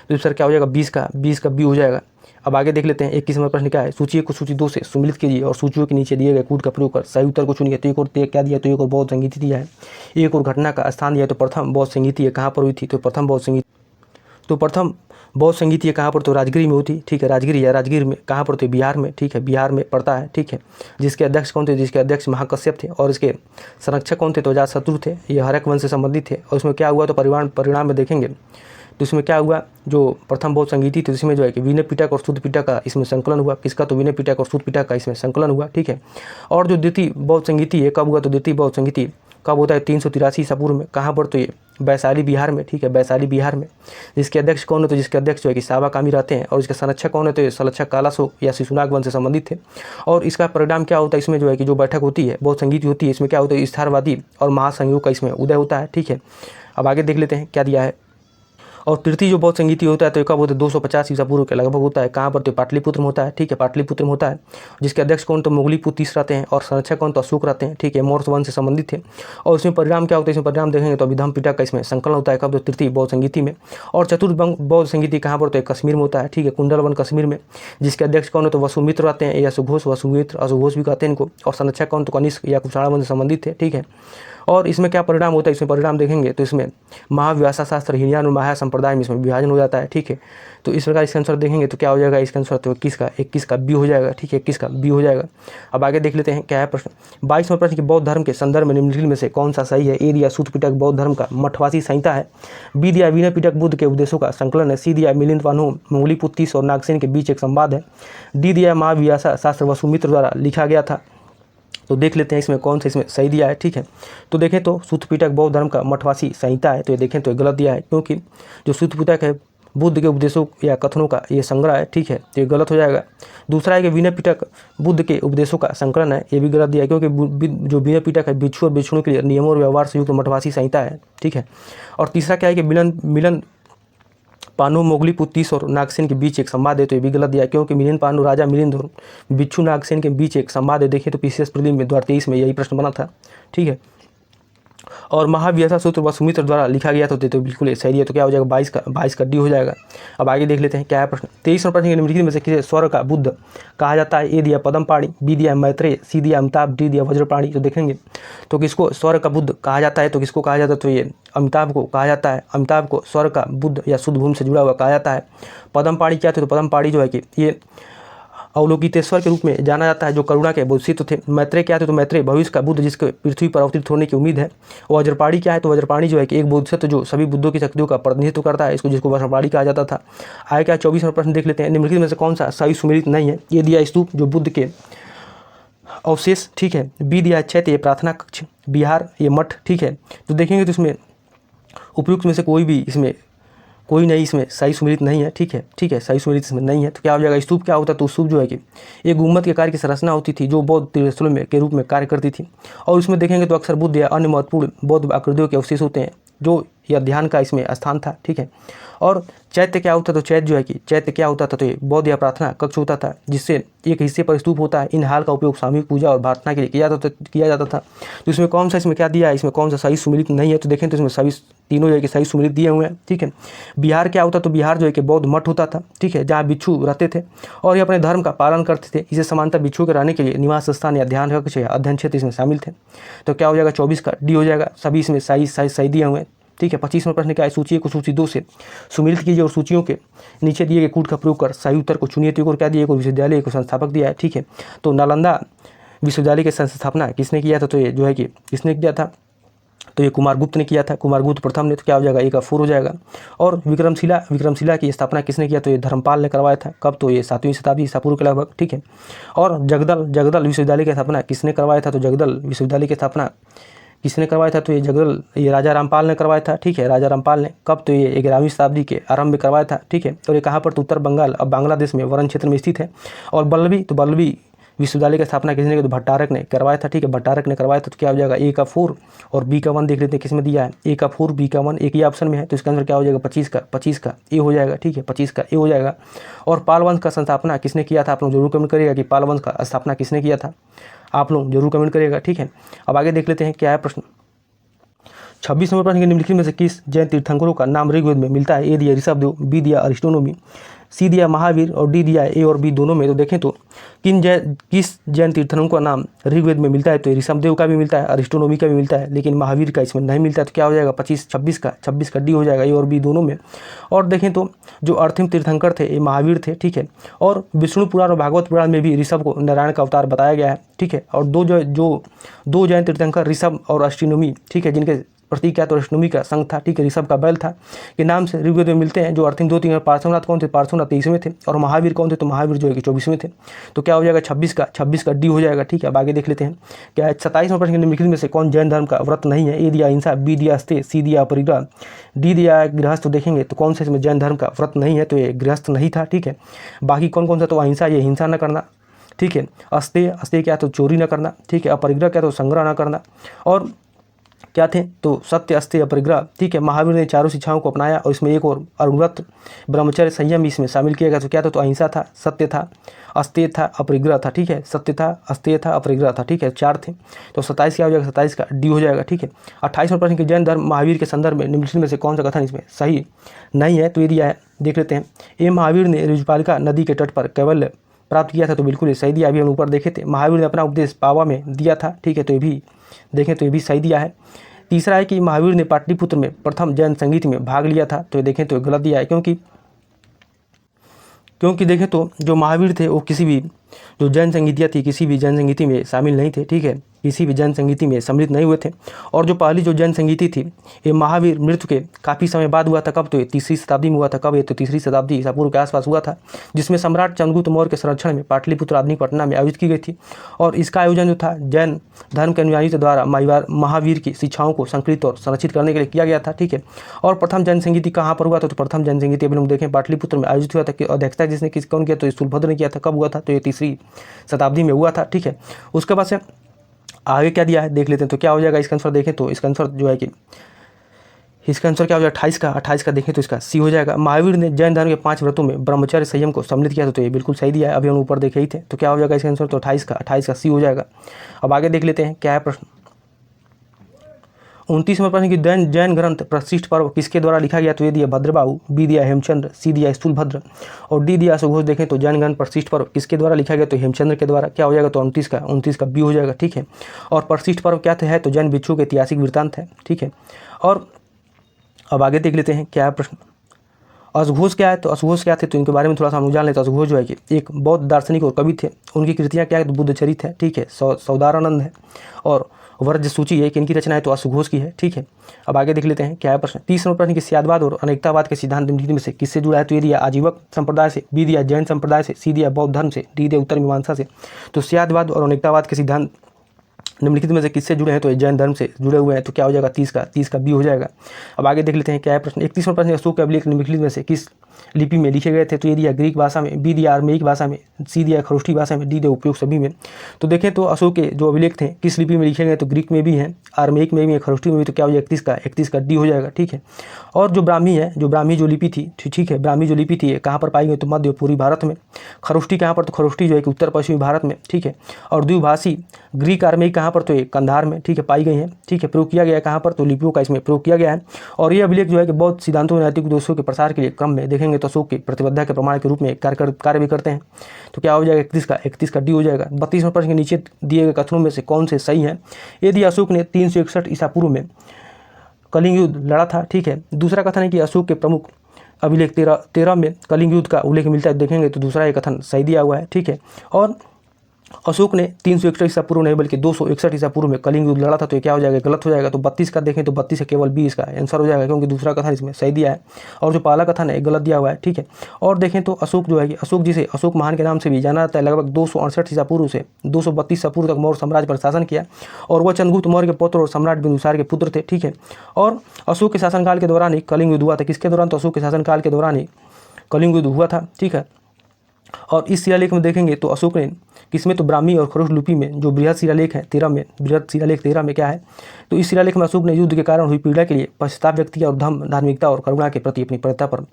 तो इस पर क्या हो जाएगा 20 का बी हो जाएगा। अब आगे देख लेते हैं 21वां प्रश्न क्या है। सूची को सूची 2 से सुमिलित कीजिए और सूचियों के नीचे दिए गए कूट का प्रयोग कर सही उत्तर को चुनिए। तो एक और क्या दिया, तो एक और बौद्ध संगीति दिया है। एक और घटना का स्थान दिया है, तो प्रथम बौद्ध संगीति कहाँ पर हुई थी, तो प्रथम बौद्ध संगीत ये कहाँ पर, तो राजगिरी में होती, ठीक है, राजगिर में कहाँ पर, तो बिहार में, ठीक है, बिहार में पड़ता है, ठीक है। जिसके अध्यक्ष कौन थे, जिसके अध्यक्ष महाकश्यप थे। और इसके संरक्षक कौन थे, तो अजातशत्रु थे। ये हर्यक वंश से संबंधित थे। और उसमें क्या हुआ, तो परिणाम में देखेंगे तो इसमें क्या हुआ, जो प्रथम बौद्ध संगीति थी इसमें जो है कि विनय पिटक और शुद्ध पिटक का इसमें संकलन हुआ। किसका, तो विनय पिटक और शुद्ध पिटक का इसमें संकलन हुआ, ठीक है। और जो द्वितीय बौद्ध संगीति है कब हुआ, तो द्वितीय बौद्ध संगीति कब होता है, 383 ईसा पूर्व में। कहाँ पर, तो ये वैशाली बिहार में, ठीक है, वैशाली बिहार में। जिसके अध्यक्ष कौन है, तो जिसके अध्यक्ष जो है कि सावा कामी रहते हैं। और इसके संरक्षक कौन है, तो संरक्षक कालाशोक या शिशुनाग वंश से संबंधित थे। और इसका परिणाम क्या होता है, इसमें जो है कि जो बैठक होती है बौद्ध संगीत होती है, इसमें क्या होता है, स्थारवादी और महासंयोग का इसमें उदय होता है, ठीक है। अब आगे देख लेते हैं क्या दिया है। और तृतीय जो बौद्ध संगीति होता है तो ये कब होता है 250 ईसा पूर्व के लगभग होता है। कहाँ पर? तो पाटलिपुत्र में होता है, ठीक है, पाटलिपुत्र में होता है। जिसके अध्यक्ष कौन? तो मोगलीपुत्र तीस रहते हैं और संरक्षक कौन? तो अशोक रहते हैं, ठीक है, मौर्य वंश से संबंधित थे। और इसमें परिणाम क्या होता है? इसमें परिणाम देखेंगे तो अभिधम पिटक का इसमें संकलन होता है कब? तो तृतीय बौद्ध संगीति में। और चतुर्थ बौद्ध संगीति कहाँ पर? तो कश्मीर में होता है, ठीक है, कुंडलवन कश्मीर में। जिसके अध्यक्ष कौन है? तो वसुमित्र रहते हैं या सुघोष, वसुमित्र, अशुघोष भी कहते हैं इनको। और संरक्षक कौन? तो कनिष्क या कुषाण वंश से संबंधित थे, ठीक है। और इसमें क्या परिणाम होता है? इसमें परिणाम देखेंगे तो इसमें महाव्यासा शास्त्र हीनयान और महाया संप्रदाय में इसमें विभाजन हो जाता है, ठीक है। तो इस प्रकार इसका आंसर देखेंगे तो क्या हो जाएगा? इसका आंसर तो 21 का बी हो जाएगा, ठीक है, 21 का बी हो जाएगा। अब आगे देख लेते हैं क्या है प्रश्न। 22वां प्रश्न कि बौद्ध धर्म के संदर्भ में निम्नलिखित में से कौन सा सही है? ए दिया सूत पिटक बौद्ध धर्म का मठवासी संहिता है, बी दिया विनय पिटक बुद्ध के उपदेशों का संकलन है, सी दिया मिलिंद वानु मंगलीपुत्र तीस और नागसेन के बीच एक संवाद है, डी दिया महाव्यासा शास्त्र वसुमित्र द्वारा लिखा गया था। तो देख लेते हैं इसमें कौन सा इसमें सही दिया है, ठीक है। तो देखें तो सूत पिटक बौद्ध धर्म का मठवासी संहिता है, तो ये देखें तो ये गलत दिया है, क्योंकि जो सूत पिटक है बुद्ध के उपदेशों या कथनों का ये संग्रह है, ठीक है, तो ये गलत हो जाएगा। दूसरा है कि विनय पिटक बुद्ध के उपदेशों का संकलन है, ये भी गलत दिया है, क्योंकि जो विनय पिटक है भिक्षु और भिक्षुणियों के लिए नियमों और व्यवहार से युक्त मठवासी संहिता है, ठीक है। और तीसरा क्या है कि मिलन पांडु मोगलीपुत्र तीस और नागसेन के बीच एक संवाद है, तो ये भी गलत दिया, क्योंकि मिलिंद पांडु राजा मिलिंद और बिच्छू नागसेन के बीच एक संवाद है। देखिए तो पीसीएस प्रीलिम में 2023 में यही प्रश्न बना था, ठीक है। और महाव्यासा सूत्र वसुमित्र द्वारा लिखा गया तो बिल्कुल सही है, तो क्या हो जाएगा? 22 का डी हो जाएगा। अब आगे देख लेते हैं क्या है प्रश्न। 23वां प्रश्न के निम्नलिखित में से किसे स्वर का बुद्ध कहा जाता है? ए दिया पद्मपाणि, बी दिया मैत्रेय, सी दिया अमिताभ, डी दिया वज्रपाणि। तो देखेंगे तो किसको स्वर का बुद्ध कहा जाता है? तो किसको कहा जाता है? तो ये अमिताभ को कहा जाता है। अमिताभ को स्वर का बुद्ध या शुद्ध भूमि से जुड़ा हुआ कहा जाता है। पद्मपाणि क्या थे? तो पद्मपाणि जो है कि ये अवलोकितेश्वर के रूप में जाना जाता है, जो करुणा के बोधिसत्व थे। मैत्रेय क्या थे? तो मैत्रेय भविष्य का बुद्ध जिसके पृथ्वी पर अवतरित होने की उम्मीद है। वज्रपाणि क्या है? तो वज्रपाणि जो है कि एक बोधिसत्व जो सभी बुद्धों की शक्तियों का प्रतिनिधित्व करता है, इसको जिसको वज्रपाणि कहा जाता था। आगे क्या 24वां प्रश्न देख लेते हैं। निम्नलिखित में से कौन सा सही सुमेलित नहीं है? ये दिया स्तूप जो बुद्ध के अवशेष, ठीक है, बी दिया चैत्य ये प्रार्थना कक्ष, बिहार ये मठ, ठीक है। तो देखेंगे तो इसमें उपयुक्त में से कोई नहीं इसमें सही सुमेलित नहीं है, ठीक है, ठीक है, सही सुमेलित इसमें नहीं है। तो क्या हो जाएगा? स्तूप क्या होता है? तो स्तूप जो है कि एक गुम्बद के कार्य की संरचना होती थी, जो बौद्ध तीर्थस्थलों में के रूप में कार्य करती थी। और उसमें देखेंगे तो अक्सर बुद्ध या अन्य महत्वपूर्ण बौद्ध आकृतियों के अवशेष होते हैं, जो यह ध्यान का इसमें स्थान था, ठीक है। और चैत्य क्या होता था? तो चैत्य जो है कि चैत्य क्या होता था? तो ये बौद्ध या प्रार्थना कक्ष होता था, जिससे एक हिस्से पर स्तूप होता है। इन हाल का उपयोग सामूहिक पूजा और प्रार्थना के लिए किया जाता था। तो इसमें कौन सा इसमें क्या दिया है? इसमें कौन सा सही सुमेलित नहीं है? तो देखें तो इसमें सभी तीनों जो है कि सही सुमेलित दिए हुए हैं, ठीक है। बिहार क्या होता? तो बिहार जो है कि बौद्ध मठ होता था, ठीक है, जहाँ भिक्षु रहते थे और ये अपने धर्म का पालन करते थे। इसे समानता भिक्षु के रहने के लिए निवास स्थान या ध्यान कक्ष या अध्ययन क्षेत्र इसमें शामिल थे। तो क्या हो जाएगा? 24 का डी हो जाएगा। सभी इसमें सही दिए हुए हैं, ठीक है। 25वां प्रश्न क्या है? सूची को सूची 2 से सुमेलित कीजिए और सूचियों के नीचे दिए गए कूट का प्रयोग कर सही उत्तर को चुनिए। तो क्या दिया? को विश्वविद्यालय को संस्थापक दिया है, ठीक है। तो नालंदा विश्वविद्यालय की संस्थापना किसने किया था? तो ये जो है कि किसने किया था? तो ये कुमारगुप्त ने किया था, कुमारगुप्त प्रथम ने। तो क्या हो जाएगा? ए का 4 हो जाएगा। और विक्रमशिला की स्थापना किसने किया? तो ये धर्मपाल ने करवाया था। कब? तो ये 7वीं शताब्दी ईसा पूर्व के लगभग, ठीक है। और जगदल विश्वविद्यालय की स्थापना किसने करवाया था? तो जगदल विश्वविद्यालय की स्थापना किसने करवाया था? तो ये राजा रामपाल ने करवाया था, ठीक है, राजा रामपाल ने। कब? तो ये 11वीं शताब्दी के आरंभ में करवाया था, ठीक है। और ये कहाँ पर? तो उत्तर बंगाल अब बांग्लादेश में वरण क्षेत्र में स्थित है। और बल्लभी विश्वविद्यालय की स्थापना किसने की? तो भट्टारक ने करवाया था, ठीक है, भट्टारक ने करवाया था। तो क्या हो जाएगा? ए का 4 और बी का 1 देख लेते हैं किसमें दिया है। ए का 4 बी का 1 एक ही ऑप्शन में है, तो इसका आंसर क्या हो जाएगा? 25 का ए हो जाएगा, ठीक है, 25 का ए हो जाएगा। और पाल वंश का स्थापना किसने किया था? आप लोग जरूर कमेंट करिएगा कि पाल वंश का स्थापना किसने किया था, आप लोग जरूर कमेंट करिएगा, ठीक है। अब आगे देख लेते हैं क्या है प्रश्न। 26वां प्रश्न के निम्नलिखित में से किस जैन तीर्थंकरों का नाम ऋग्वेद में मिलता है? ए दिया ऋषभदेव, बी दिया अरिस्टोनोमी, सी दिया महावीर और डी दिया ए और बी दोनों में। तो देखें तो किस जैन तीर्थंकरों का नाम ऋग्वेद में मिलता है? तो ऋषभदेव का भी मिलता है, अरिस्टोनोमी का भी मिलता है, लेकिन महावीर का इसमें नहीं मिलता है। तो क्या हो जाएगा? 26 का डी हो जाएगा, ए और बी दोनों में। और देखें तो जो अर्थिम तीर्थंकर थे ये महावीर थे, ठीक है। और विष्णु पुराण और भागवत पुराण में भी ऋषभ को नारायण का अवतार बताया गया है, ठीक है। और दो जैन तीर्थंकर ऋषभ और अष्टोनमी, ठीक है, जिनके प्रतीक क्या? तो अष्टोनमी का संघ था, ठीक है, ऋषभ का बैल था, के नाम से ऋग्वेद में मिलते हैं। जो अर्थिम 2 3 पार्श्वनाथ कौन थे? पार्श्वनाथ 23वें थे। और महावीर कौन थे? तो महावीर जो है कि 24वें थे। तो क्या हो जाएगा? 26 का डी हो जाएगा, ठीक है। अब आगे देख लेते हैं क्या है। 27वां प्रश्न निम्नलिखित में से कौन जैन धर्म का व्रत नहीं है? ए दिया अहिंसा, बी दिया अस्तेय, सी दिया अपरिग्रह, डी दिया गृहस्थ। देखेंगे तो कौन से इसमें जैन धर्म का व्रत नहीं है? तो ये गृहस्थ नहीं था, ठीक है। बाकी कौन सा? तो अहिंसा, ये हिंसा न करना, ठीक है। अस्तेय क्या? तो चोरी न करना, ठीक है। अपरिग्रह क्या? तो संग्रह न करना। और क्या थे, तो सत्य, अस्तेय, अपरिग्रह, ठीक है। महावीर ने चारों शिक्षाओं को अपनाया और इसमें एक और अनुव्रत, ब्रह्मचर्य, संयम इसमें शामिल किया गया। तो क्या था, तो अहिंसा था, सत्य था, अस्तेय था, अपरिग्रह था, ठीक है। सत्य था, अस्तेय था, अपरिग्रह था, ठीक है। 4 थे। तो 27 क्या हो जाएगा, 27 का डी हो जाएगा, ठीक है। 28वां प्रश्न कि जैन धर्म महावीर के संदर्भ में निम्नलिखित में से कौन सा कथन इसमें सही नहीं है, तो ये दिया है, देख लेते हैं। ये महावीर ने ऋजुपालिका नदी के तट पर कैवल्य प्राप्त किया था, तो बिल्कुल ये सही दिया। अभी हम ऊपर देखे थे, महावीर ने अपना उपदेश पावा में दिया था, ठीक है। तो ये भी देखें तो ये भी सही दिया है। तीसरा है कि महावीर ने पाटलिपुत्र में प्रथम जैन संगीत में भाग लिया था, तो ये देखें तो गलत दिया है, क्योंकि देखें तो जो महावीर थे वो किसी भी जो जैन संगीतियाँ थी किसी भी जैन संगीति में शामिल नहीं थे, ठीक है। किसी भी जैन संगीति में सम्मिलित नहीं हुए थे। और जो पहली जो जैन संगीति थी ये महावीर मृत्यु के काफ़ी समय बाद हुआ था। कब, तो ये 3री शताब्दी में हुआ था। कब, ये तो 3री शताब्दी ईसा पूर्व के आसपास हुआ था, जिसमें सम्राट चंद्रगुप्त मौर्य के संरक्षण में पाटलिपुत्र आधुनिक पटना में आयोजित की गई थी। और इसका आयोजन जो था जैन धर्म के अनुयायियों के द्वारा महावीर की शिक्षाओं को संकलित और संरक्षित करने के लिए किया गया था, ठीक है। और प्रथम जैन संगीति कहाँ पर हुआ था, तो प्रथम जैन संगीति अभी हम देखें पाटलिपुत्र में आयोजित हुआ था। कि अध्यक्षता जिसने कौन किया, तो स्थूलभद्र ने किया था। कब हुआ था, तो ये 3री शताब्दी में हुआ था, ठीक है। उसके बाद से आगे क्या दिया है देख लेते हैं। तो क्या हो जाएगा इसका आंसर देखें तो इसका आंसर जो है कि इसका आंसर क्या हो जाएगा 28 का देखें तो इसका सी हो जाएगा। महावीर ने जैन धर्म के 5 व्रतों में ब्रह्मचर्य संयम को सम्मिलित किया था, तो ये बिल्कुल सही दिया है। अभी हम ऊपर देखे ही थे। तो क्या हो जाएगा इसका आंसर, तो 28 का सी हो जाएगा। अब आगे देख लेते हैं क्या है प्रश्न। 29वां प्रश्न की जैन ग्रंथ प्रशिष्ट पर्व किसके द्वारा लिखा गया, तो ये दिया भद्रबाहु, बी दिया हेमचंद्र, सी दिया स्थूलभद्र और डी दिया सुघोष। देखें तो जैन ग्रंथ प्रशिष्ट पर्व किसके द्वारा लिखा गया, तो हेमचंद्र के द्वारा। क्या हो जाएगा, तो 29 का बी हो जाएगा, ठीक है। और प्रशिष्ट पर्व क्या है, तो जैन भिक्षु के ऐतिहासिक वृत्तांत है, ठीक है। और अब आगे देख लेते हैं क्या है प्रश्न। अशघोष क्या है, तो अशघोष क्या थे, तो इनके बारे में थोड़ा सा हम जान लेते हैं। अशघोष जो है कि एक बौद्ध दार्शनिक और कवि थे। उनकी कृतियाँ क्या है, तो बुद्धचरित है, ठीक है। सौदारानंद है और वर्ज सूची है, इनकी रचना है, तो अशघोष की है, ठीक है। अब आगे देख लेते हैं क्या है प्रश्न। 30वां प्रश्न कि स्यादवाद और अनेकतावाद के सिद्धांत निम्नलिखित में से किससे जुड़ा है, तो ये दिया आजीवक संप्रदाय से, बी दिया जैन संप्रदाय से, सी दिया बौद्ध धर्म से, डी दिया उत्तर मीमांसा से। तो स्यादवाद और अनेकतावाद के सिद्धांत निम्नलिखित में से किससे जुड़े हैं, तो जैन धर्म से जुड़े हुए हैं। तो क्या हो जाएगा 30 का बी हो जाएगा। अब आगे देख लेते हैं क्या है प्रश्न। 31वां प्रश्न अशोक के अभिलेख निम्नलिखित में से किस लिपि में लिखे गए थे, तो ये दिया ग्रीक भाषा में, बी दिया आर्मेयिक भाषा में, सी दिया खरोष्ठी भाषा में, डी दिया उपयोग सभी में। तो देखें तो अशोक के जो अभिलेख थे किस लिपि में लिखे गए, तो ग्रीक में भी हैं, आर्मेयिक में भी है, खरोष्ठी में भी। तो क्या हो जाएगा 31 का डी हो जाएगा, ठीक है। और जो ब्राह्मी जो लिपि थी, ठीक है, ब्राह्मी जो लिपि थी कहाँ पर पाई गई, तो मध्य पूर्वी भारत में। खरोष्ठी कहाँ पर, तो खरोष्ठी जो है कि उत्तर पश्चिमी भारत में, ठीक है। और द्विभाषी ग्रीक आर्मेयिक कहाँ पर, तो ये कंधार में, ठीक है, पाई गई हैं, ठीक है। प्रयोग किया गया है कहाँ पर, तो लिपियों का इसमें प्रयोग किया गया है। और ये अभिलेख जो है कि बौद्ध सिद्धांतों नैतिक उद्देश्यों के प्रसार के लिए क्रम में देखेंगे तो अशोक की प्रतिबद्धता के प्रमाण के रूप में कार्य भी करते हैं। तो क्या हो जाएगा 31 का डी हो जाएगा। 32वें प्रश्न के नीचे दिए गए कथनों में से कौन से सही हैं। यदि अशोक ने 361 ईसा पूर्व में कलिंग युद्ध लड़ा था, ठीक है। दूसरा कथन है कि अशोक के प्रमुख अभिलेख 13 में कलिंग युद्ध का उल्लेख मिलता है, देखेंगे तो दूसरा एक कथन सही दिया हुआ है, ठीक है। और अशोक ने 361 ईसा पूर्व नहीं बल्कि 261 ईसा पूर्व में कलिंग युद्ध लड़ा था, तो ये क्या हो जाएगा गलत हो जाएगा। तो 32 का देखें तो 32 से केवल 20 का आंसर हो जाएगा, क्योंकि दूसरा कथन इसमें सही दिया है और जो पहला कथन है गलत दिया हुआ है, ठीक है। और देखें तो अशोक जो है कि अशोक जिसे अशोक महान के नाम से भी जाना जाता है, लगभग 268 ईसा पूर्व से 232 ईसा पूर्व तक मौर्य साम्राज्य पर शासन किया और वह चंद्रगुप्त मौर्य के पुत्र और सम्राट बिंदुसार के पुत्र थे, ठीक है। और अशोक के शासनकाल के दौरान ही कलिंग युद्ध हुआ था। किसके दौरान, तो अशोक के शासनकाल के दौरान ही कलिंग युद्ध हुआ था, ठीक है। और इस शिलालेख में देखेंगे तो अशोक ने किसमें, तो ब्राह्मी और खरोष्ठ लिपि में जो बृहद शिलालेख है 13 में, बृहद शिलालेख 13 में क्या है, तो इस शिलालेख में अशोक ने युद्ध के कारण हुई पीड़ा के लिए पश्चाताप व्यक्त किया और धार्मिकता और करुणा के प्रति अपनी प्रता पर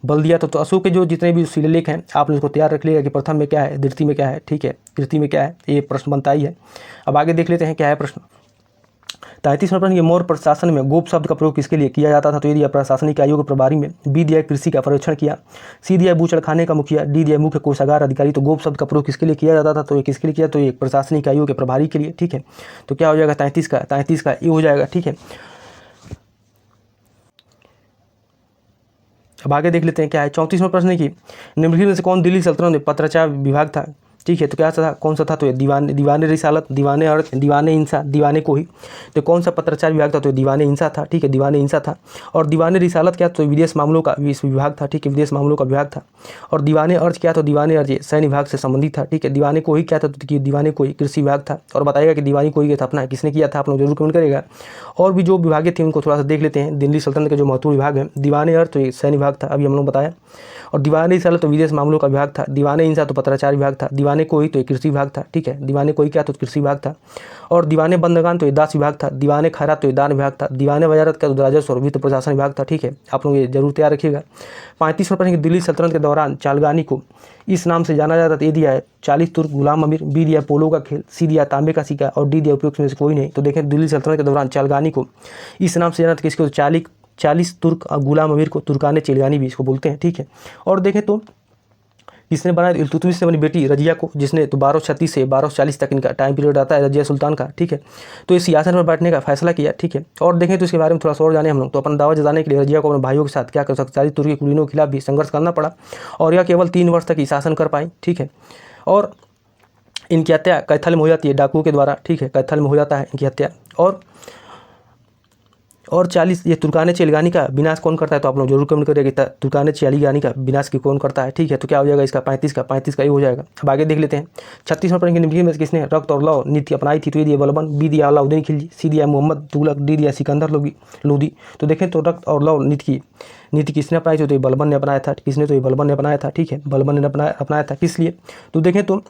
बल दिया। तो अशोक के जो जितने भी शिलालेख हैं आप उसको तैयार रख लिएगा कि प्रथम में क्या है, द्वितीय में क्या है, ठीक है, तृतीय में क्या है, ये प्रश्न बनता ही है। अब आगे देख लेते हैं क्या है प्रश्न। 33वां प्रश्न ये मौर्य प्रशासन में गोप शब्द का प्रयोग किसके लिए किया जाता था, तो ये दिया प्रशासनिक आयोग के प्रभारी में, बी दिया कृषि का पर्यवेक्षण किया, सी दिया बूचड़खाने का मुखिया, डी दिया मुख्य कोषागार अधिकारी। तो गोप शब्द का प्रयोग किसके लिए किया जाता था, तो ये किसके लिए किया, तो ये प्रशासनिक आयोग के प्रभारी के लिए, ठीक है। तो क्या हो जाएगा 33 का ये हो जाएगा, ठीक है। अब आगे देख लेते हैं क्या है। 34वां प्रश्न की निम्नलिखित में से कौन दिल्ली सल्तनत में पत्राचार विभाग था, ठीक है। तो क्या था, कौन सा था, तो ये दीवाने रिसालत, दीवाने अर्थ, दीवाने हिंसा, दीवाने कोही। तो कौन सा पत्राचार विभाग था, तो दीवाने हिंसा था, ठीक है, दीवाने हिंसा था। और दीवाने रिसालत क्या, तो विदेश मामलों का विभाग था, ठीक है, विदेश मामलों का विभाग था। और दीवाने अर्थ क्या, तो दीवाने अर्थ सैन्य विभाग से संबंधित था, ठीक है। दीवाने कोही क्या था, तो दीवाने कोही कृषि विभाग था। और बताइएगा कि दीवानी कोही की स्थापना किसने किया था, आप लोग जरूर कमेंट करेगा। और भी जो विभाग थे उनको थोड़ा सा देख लेते हैं। दिल्ली सल्तनत के जो महत्वपूर्ण विभाग है, दीवाने अर्थ तो ये सैन्य विभाग था, अभी हम लोग बताया। और दीवाने रिसालत तो विदेश मामलों का विभाग था, दीवाने हिंसा तो पत्राचार विभाग था, दीवाने दीवाने कोई तो ये कृषि विभाग था, ठीक है। दीवाने कोई क्या तो कृषि विभाग था। और दीवाने बंदगान तो ये दास विभाग था। दीवाने खैरात तो ये दान विभाग था। दीवाने वजारत का तो राजस्व और वित्त प्रशासन विभाग था, ठीक है। आप लोग ये जरूर तैयार रखिएगा। 35वां प्रश्न, दिल्ली सल्तनत के दौरान चालगानी को इस नाम से जाना जाता था। ए दिया है 40 तुर्क गुलाम अमीर, बी दिया पोलो का खेल, सी दिया तांबे का सिक्का और डी दिया उपयुक्त में से कोई नहीं। तो देखें दिल्ली सल्तनत के दौरान चालगानी को इस नाम से जाना था किसको, 40 तुर्क गुलाम अमीर को तुर्काने चेलगानी भी इसको बोलते हैं, ठीक है। और देखें तो किसने बनाया, इल्तुतमिश ने अपनी बेटी रजिया को, जिसने तो 1236 से 1240 तक इनका टाइम पीरियड आता है रजिया सुल्तान का, ठीक है। तो इस सियासत पर बैठने का फैसला किया, ठीक है। और देखें तो इसके बारे में थोड़ा सा और जाने हम लोग। तो अपना दावा जताने के लिए रजिया को अपने भाइयों के साथ क्या कर सकते, 40 तुर्की कुलीनों के खिलाफ भी संघर्ष करना पड़ा और यह केवल 3 वर्ष तक ही शासन कर पाई, ठीक है। और इनकी हत्या कैथल में हो जाती है डाकुओं के द्वारा, ठीक है। कैथल में हो जाता है इनकी हत्या। और 40 ये तुर्काने चेलगानी का विनाश कौन करता है, तो आप लोग जरूर कमेंट करिएगा कि तुर्काने चेलगानी का विनाश की कौन करता है, ठीक है। तो क्या हो जाएगा इसका 35 का ही हो जाएगा। अब आगे देख लेते हैं। 36वां प्रश्न के निम्नलिखित में से किसने रक्त और लौ नीति अपनाई थी, तो ये दिया बलबन, बी दिया अलाउद्दीन खिलजी, सी दिया मोहम्मद तुगलक, डी दिया सिकंदर लोदी। तो देखें तो रक्त और लौ नीति किसने अपनाई थी, तो ये बलबन ने अपनाया था। किसने, तो ये बलबन ने अपनाया था, ठीक है। बलबन ने अपनाया था। किस लिए, तो देखें तो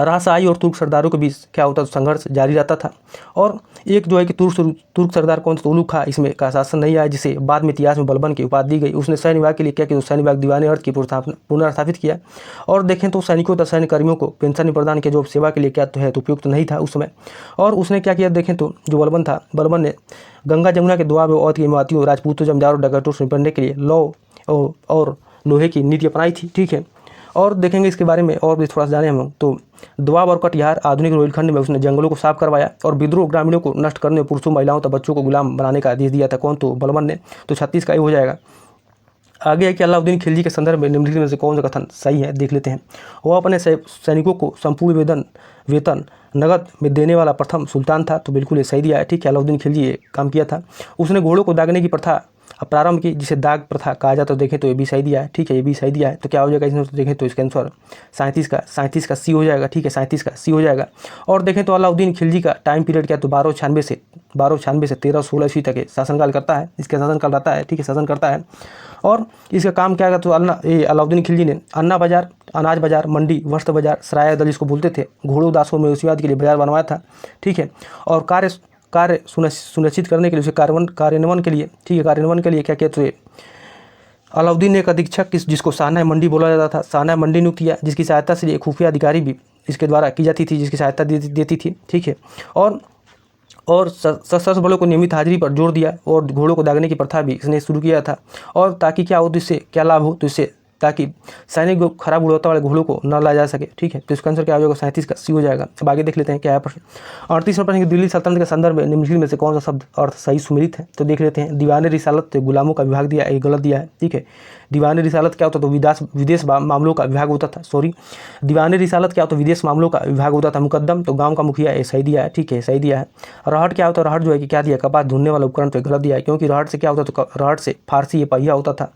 राजशाही और तुर्क सरदारों के बीच क्या होता था, संघर्ष जारी रहता था। और एक जो है कि तुर्क सरदार कौन, तो उलूग खां इसमें का शासन नहीं आया, जिसे बाद में इतिहास में बलबन की उपाधि दी गई। उसने सैन्य विभाग के लिए क्या किया, तो सैन्य विभाग दीवाने अर्थ की पुनर्स्थापित किया। और देखें तो सैनिकों तथा सैन्य कर्मियों को पेंशन प्रदान किया, जो सेवा के लिए क्या तो है तो उपयुक्त नहीं था उस समय। और उसने क्या किया, देखें तो जो बलबन था, बलबन ने गंगा जमुना के दुआ में औरत के हिमातियों, राजपूतों, जमदारों, डकैतों से निपटने के लिए लौ और लोहे की नीति अपनाई थी, ठीक है। और देखेंगे इसके बारे में और भी थोड़ा सा जाने हम लोग। तो दोआब और कटिहार आधुनिक रोहिलखंड में उसने जंगलों को साफ करवाया और विद्रोह ग्रामीणों को नष्ट करने, पुरुषों, महिलाओं तथा बच्चों को गुलाम बनाने का आदेश दिया था। कौन, तो बलबन ने। तो 36 का ही हो जाएगा। आगे है कि अलाउद्दीन खिलजी के संदर्भ में निम्नलिखित में से कौन सा कथन सही है, देख लेते हैं। वह अपने सैनिकों को संपूर्ण वेतन नगद में देने वाला प्रथम सुल्तान था। तो बिल्कुल ये सही दिया है, ठीक है। अलाउद्दीन खिलजी ये काम किया था। उसने घोड़ों को दागने की प्रथा प्रारंभ की, जिसे दाग प्रथा कहा जाता है। तो देखें तो ये भी सही दिया है, ठीक है। ये भी सही दिया है। तो क्या हो जाएगा इसमें, तो देखें तो इसका आंसर 37 का सी हो जाएगा, ठीक है। 37 का सी हो जाएगा। और देखें तो अलाउद्दीन खिलजी का टाइम पीरियड क्या, तो 1296 से 1316 ईस्वी तक शासनकाल करता है। इसका शासनकाल रहता है, ठीक है, शासन करता है। और इसका काम क्या करता, तो अलाउद्दीन खिलजी ने अन्ना बाजार, अनाज बाजार, मंडी, वस्त्र बाजार, सराय दल इसको बोलते थे, घोड़ों दासों में उसीवाद के लिए बाजार बनवाया था, ठीक है। और कार्य सुनिश्चित करने के लिए, उसे कार्यान्वयन के लिए, ठीक है, कार्यान्वयन के लिए क्या किया, तो अलाउद्दीन ने एक अधीक्षक जिसको शाहनाह मंडी बोला जाता था, शाहनाह मंडी नियुक्त किया, जिसकी सहायता से खुफिया अधिकारी भी इसके द्वारा की जाती थी, जिसकी सहायता देती थी, ठीक है। और सशस्त्र बलों को नियमित हाजिरी पर जोर दिया और घोड़ों को दागने की प्रथा भी इसने शुरू किया था। और ताकि क्या हो, तो इससे क्या लाभ हो, तो इससे ताकि सैनिक खराब गुणवत्ता वाले घोड़ों को न लाया जा सके, ठीक है। तो इसका आंसर क्या हो जाएगा, 37 का सी हो जाएगा। अब आगे देख लेते हैं क्या है प्रश्न। 38वां प्रश्न, दिल्ली सल्तनत के संदर्भ में निम्नलिखित में से कौन सा शब्द अर्थ सही सुमिलित है, तो देख लेते हैं। दीवाने रिसालत गुलामों का विभाग दिया है, ये गलत दिया है, ठीक है। दीवाने रिसालत क्या होता, तो विदेश मामलों का विभाग होता था, सॉरी। दीवाने रिसालत क्या होता, विदेश मामलों का विभाग होता था। मुकद्दम तो गाँव का मुखिया, ये सही दिया है, ठीक है, सही दिया है। रहट क्या होता है, रहट जो है कि क्या दिया, कपास धुनने वाला उपकरण, तो गलत दिया है, क्योंकि रहट से क्या होता, तो रहट से फारसी ये पहिया होता था।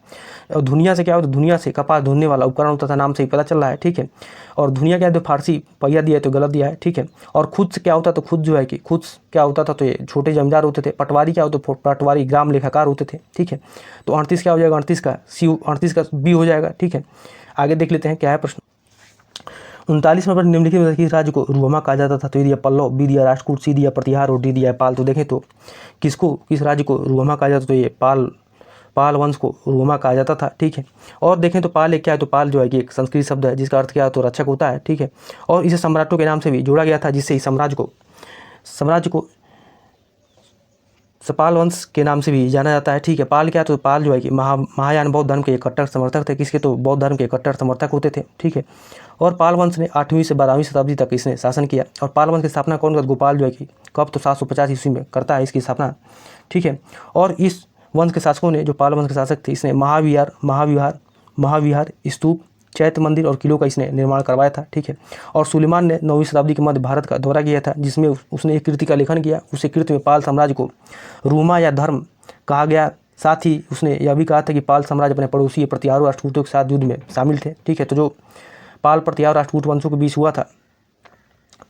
और धुनिया से क्या होता, दुनिया से कपास धुनने वाला उपकरण होता था, नाम से ही पता चल रहा है, ठीक है। और धुनिया क्या है, तो फारसी पहिया दिया है, तो गलत दिया है, ठीक है। और खुद से क्या होता, तो खुद जो है कि खुद क्या होता था, तो ये छोटे जमींदार होते थे। पटवारी क्या होते, पटवारी ग्राम लेखाकार होते थे, ठीक है। तो 38 क्या हो जाएगा, 38 का बी हो जाएगा, ठीक है। आगे देख लेते हैं क्या है प्रश्न। 39वां प्रश्न, निम्नलिखित में किस राज्य को रुहमा कहा जाता था, तो ये दिया पल्लव, बी दिया राष्ट्रकूट, सी दिया प्रतिहार और डी दिया पाल। तो देखें तो किस राज्य को रुहमा कहा जाता, तो ये पाल वंश को रुहमा कहा जाता था, ठीक है। और देखें तो पाल एक क्या है, तो पाल जो है कि एक संस्कृत शब्द है, जिसका अर्थ क्या है, तो रक्षक होता है, ठीक है। और इसे सम्राटों के नाम से भी जोड़ा गया था, जिससे इस साम्राज्य को सपाल वंश के नाम से भी जाना जाता है, ठीक है। पाल क्या है, तो पाल जो है कि महायान बौद्ध धर्म के कट्टर समर्थक थे। किसके, तो बौद्ध धर्म के कट्टर समर्थक होते थे, ठीक है। और पाल वंश ने 8वीं से 12वीं शताब्दी तक इसने शासन किया। और पाल वंश की स्थापना कौन करता, गोपाल जो है कि कब, तो 750 ईस्वी में करता है इसकी स्थापना, ठीक है। और इस वंश के शासकों ने, जो पाल वंश के शासक थे, इसने महाविहार, स्तूप, चैत्य मंदिर और किलों का इसने निर्माण करवाया था, ठीक है। और सुलेमान ने 9वीं शताब्दी के मध्य भारत का दौरा किया था, जिसमें उसने एक कृति का लेखन किया। उस कृति में पाल साम्राज्य को रूमा या धर्म कहा गया। साथ ही उसने यह भी कहा था कि पाल साम्राज्य अपने पड़ोसी प्रतिहारों राष्ट्रकूटों के साथ युद्ध में शामिल थे, ठीक है। तो जो पाल प्रतिहार राष्ट्रकूट वंशों के बीच हुआ था,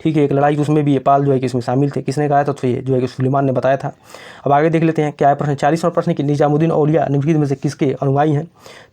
ठीक है। एक लड़ाई उसमें भी ये पाल जो है कि इसमें शामिल थे। किसने कहा था? तो ये जो है कि सुलेमान ने बताया था। अब आगे देख लेते हैं क्या है प्रश्न। 40वां प्रश्न कि निजामुद्दीन औलिया निम्नलिखित में से किसके अनुयायी हैं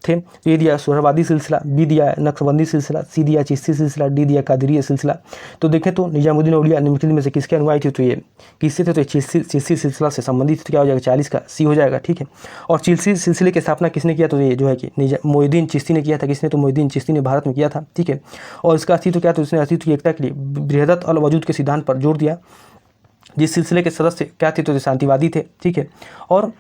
थे? तो ये दिया सुहरावादी सिलसिला, बी दिया नक्शबंदी सिलसिला, सी दिया चिश्ती सिलसिला, डी दिया कादरिया सिलसिला। तो देखें तो निजामुद्दीन औलिया निम्नलिखित में से किसके अनुयायी थे? तो ये किससे थे? तो चिश्ती सिलसिला से संबंधित। तो क्या हो जाएगा? 40 का सी हो जाएगा, ठीक है। और चिश्ती सिलसिले की स्थापना किसने किया? तो ये जो है कि मोइनुद्दीन चिश्ती ने किया था। किसने? तो मोइनुद्दीन चिश्ती ने भारत में किया था, ठीक है। और इसका अस्तित्व क्या? तो इसने अस्तित्व की एकता के लिए वहदत अल वजूद के सिद्धांत पर जोर दिया। जिस सिलसिले के सदस्य क्या थे? तो शांतिवादी थे, ठीक है। और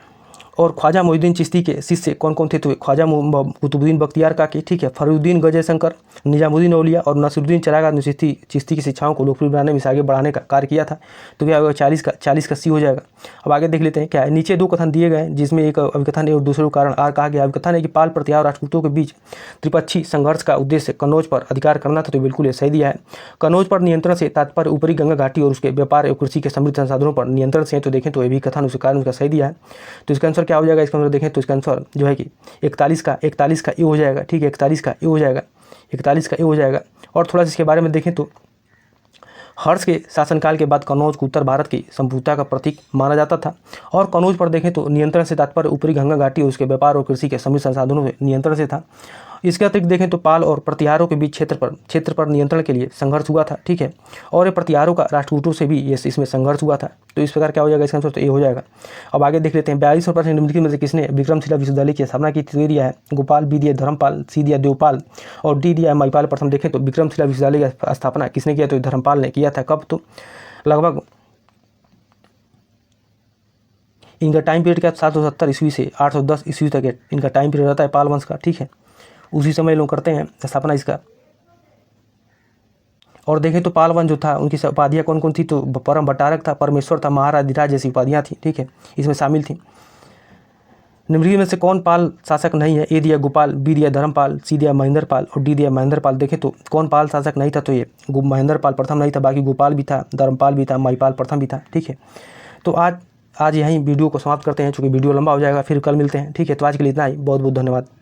ख्वाजा मोइनुद्दीन चिश्ती के शिष्य कौन कौन थे? तो ख्वाजा कुतुबुद्दीन बख्तियार काकी, ठीक है, फरीदुद्दीन गजय शंकर, निजामुद्दीन औलिया और नसरुद्दीन चिराग ने चिश्ती की शिक्षाओं को लोकप्रिय बनाने में आगे बढ़ाने का कार्य किया था। तो क्या होगा? 40 का सी हो जाएगा। अब आगे देख लेते हैं क्या है। नीचे 2 कथन दिए गए जिसमें एक अभिकथन है और दूसरे कारण आर कहा गया। अभिकथन है कि पाल प्रतिहार और राष्ट्रकूटों के बीच त्रिपक्षीय संघर्ष का उद्देश्य कन्नौज पर अधिकार करना था। तो बिल्कुल ये सही दिया है। कन्नौज पर नियंत्रण से तात्पर्य ऊपरी गंगा घाटी और उसके व्यापार और कृषि के समृद्ध संसाधनों पर नियंत्रण से। तो देखें तो ये भी कथन उसके कारण उसका सही दिया है। तो इसका आंसर क्या हो जाएगा? इसका आंसर देखें तो इसका आंसर जो है कि 41 का ए हो जाएगा, ठीक है। 41 का ए हो जाएगा, 41 का ए हो जाएगा। और थोड़ा सा इसके बारे में देखें तो हर्ष के शासनकाल के बाद कन्नौज को उत्तर भारत की संप्रभुता का प्रतीक माना जाता था। और कन्नौज पर देखें तो नियंत्रण से तात्पर्य ऊपरी गंगा घाटी और उसके व्यापार और कृषि के समृद्ध संसाधनों से नियंत्रण से था। इसके अतिरिक्त देखें तो पाल और प्रतिहारों के बीच क्षेत्र पर नियंत्रण के लिए संघर्ष हुआ था, ठीक है। और ये प्रतिहारों का राष्ट्रकूटों से भी ये इसमें संघर्ष हुआ था। तो इस प्रकार क्या हो जाएगा? इसका आंसर तो ये हो जाएगा। अब आगे देख लेते हैं 42वां प्रश्न निम्नलिखित में से किसने विक्रमशिला विश्वविद्यालय की स्थापना की? तो दिया है गोपाल, बी दिया धर्मपाल, सी दिया देवपाल और डी दिया महिपाल प्रथम। देखें तो विक्रमशिला विश्वविद्यालय की स्थापना किसने किया? तो धर्मपाल ने किया था। कब? तो लगभग इनका टाइम पीरियड क्या? 770 ईस्वी से 810 ईस्वी तक इनका टाइम पीरियड रहता है पाल वंश का, ठीक है। उसी समय लोग करते हैं स्थापना इसका। और देखें तो पाल वंश जो था उनकी उपाधियाँ कौन कौन थी? तो परम भट्टारक था, परमेश्वर था, महाराधिराज जैसी उपाधियाँ थी, ठीक है, इसमें शामिल थी। निम्नलिखित में से कौन पाल शासक नहीं है? ए दिया गोपाल, बी दिया धर्मपाल, सी दिया महेंद्रपाल और डी दिया महेंद्रपाल। देखें तो कौन पाल शासक नहीं था? तो ये महेंद्रपाल प्रथम नहीं था, बाकी गोपाल भी था, धर्मपाल भी था, महिपाल प्रथम भी था, ठीक है। तो आज यहीं वीडियो को समाप्त करते हैं, चूँकि वीडियो लंबा हो जाएगा, फिर कल मिलते हैं, ठीक है। तो आज के लिए इतना ही। बहुत बहुत धन्यवाद।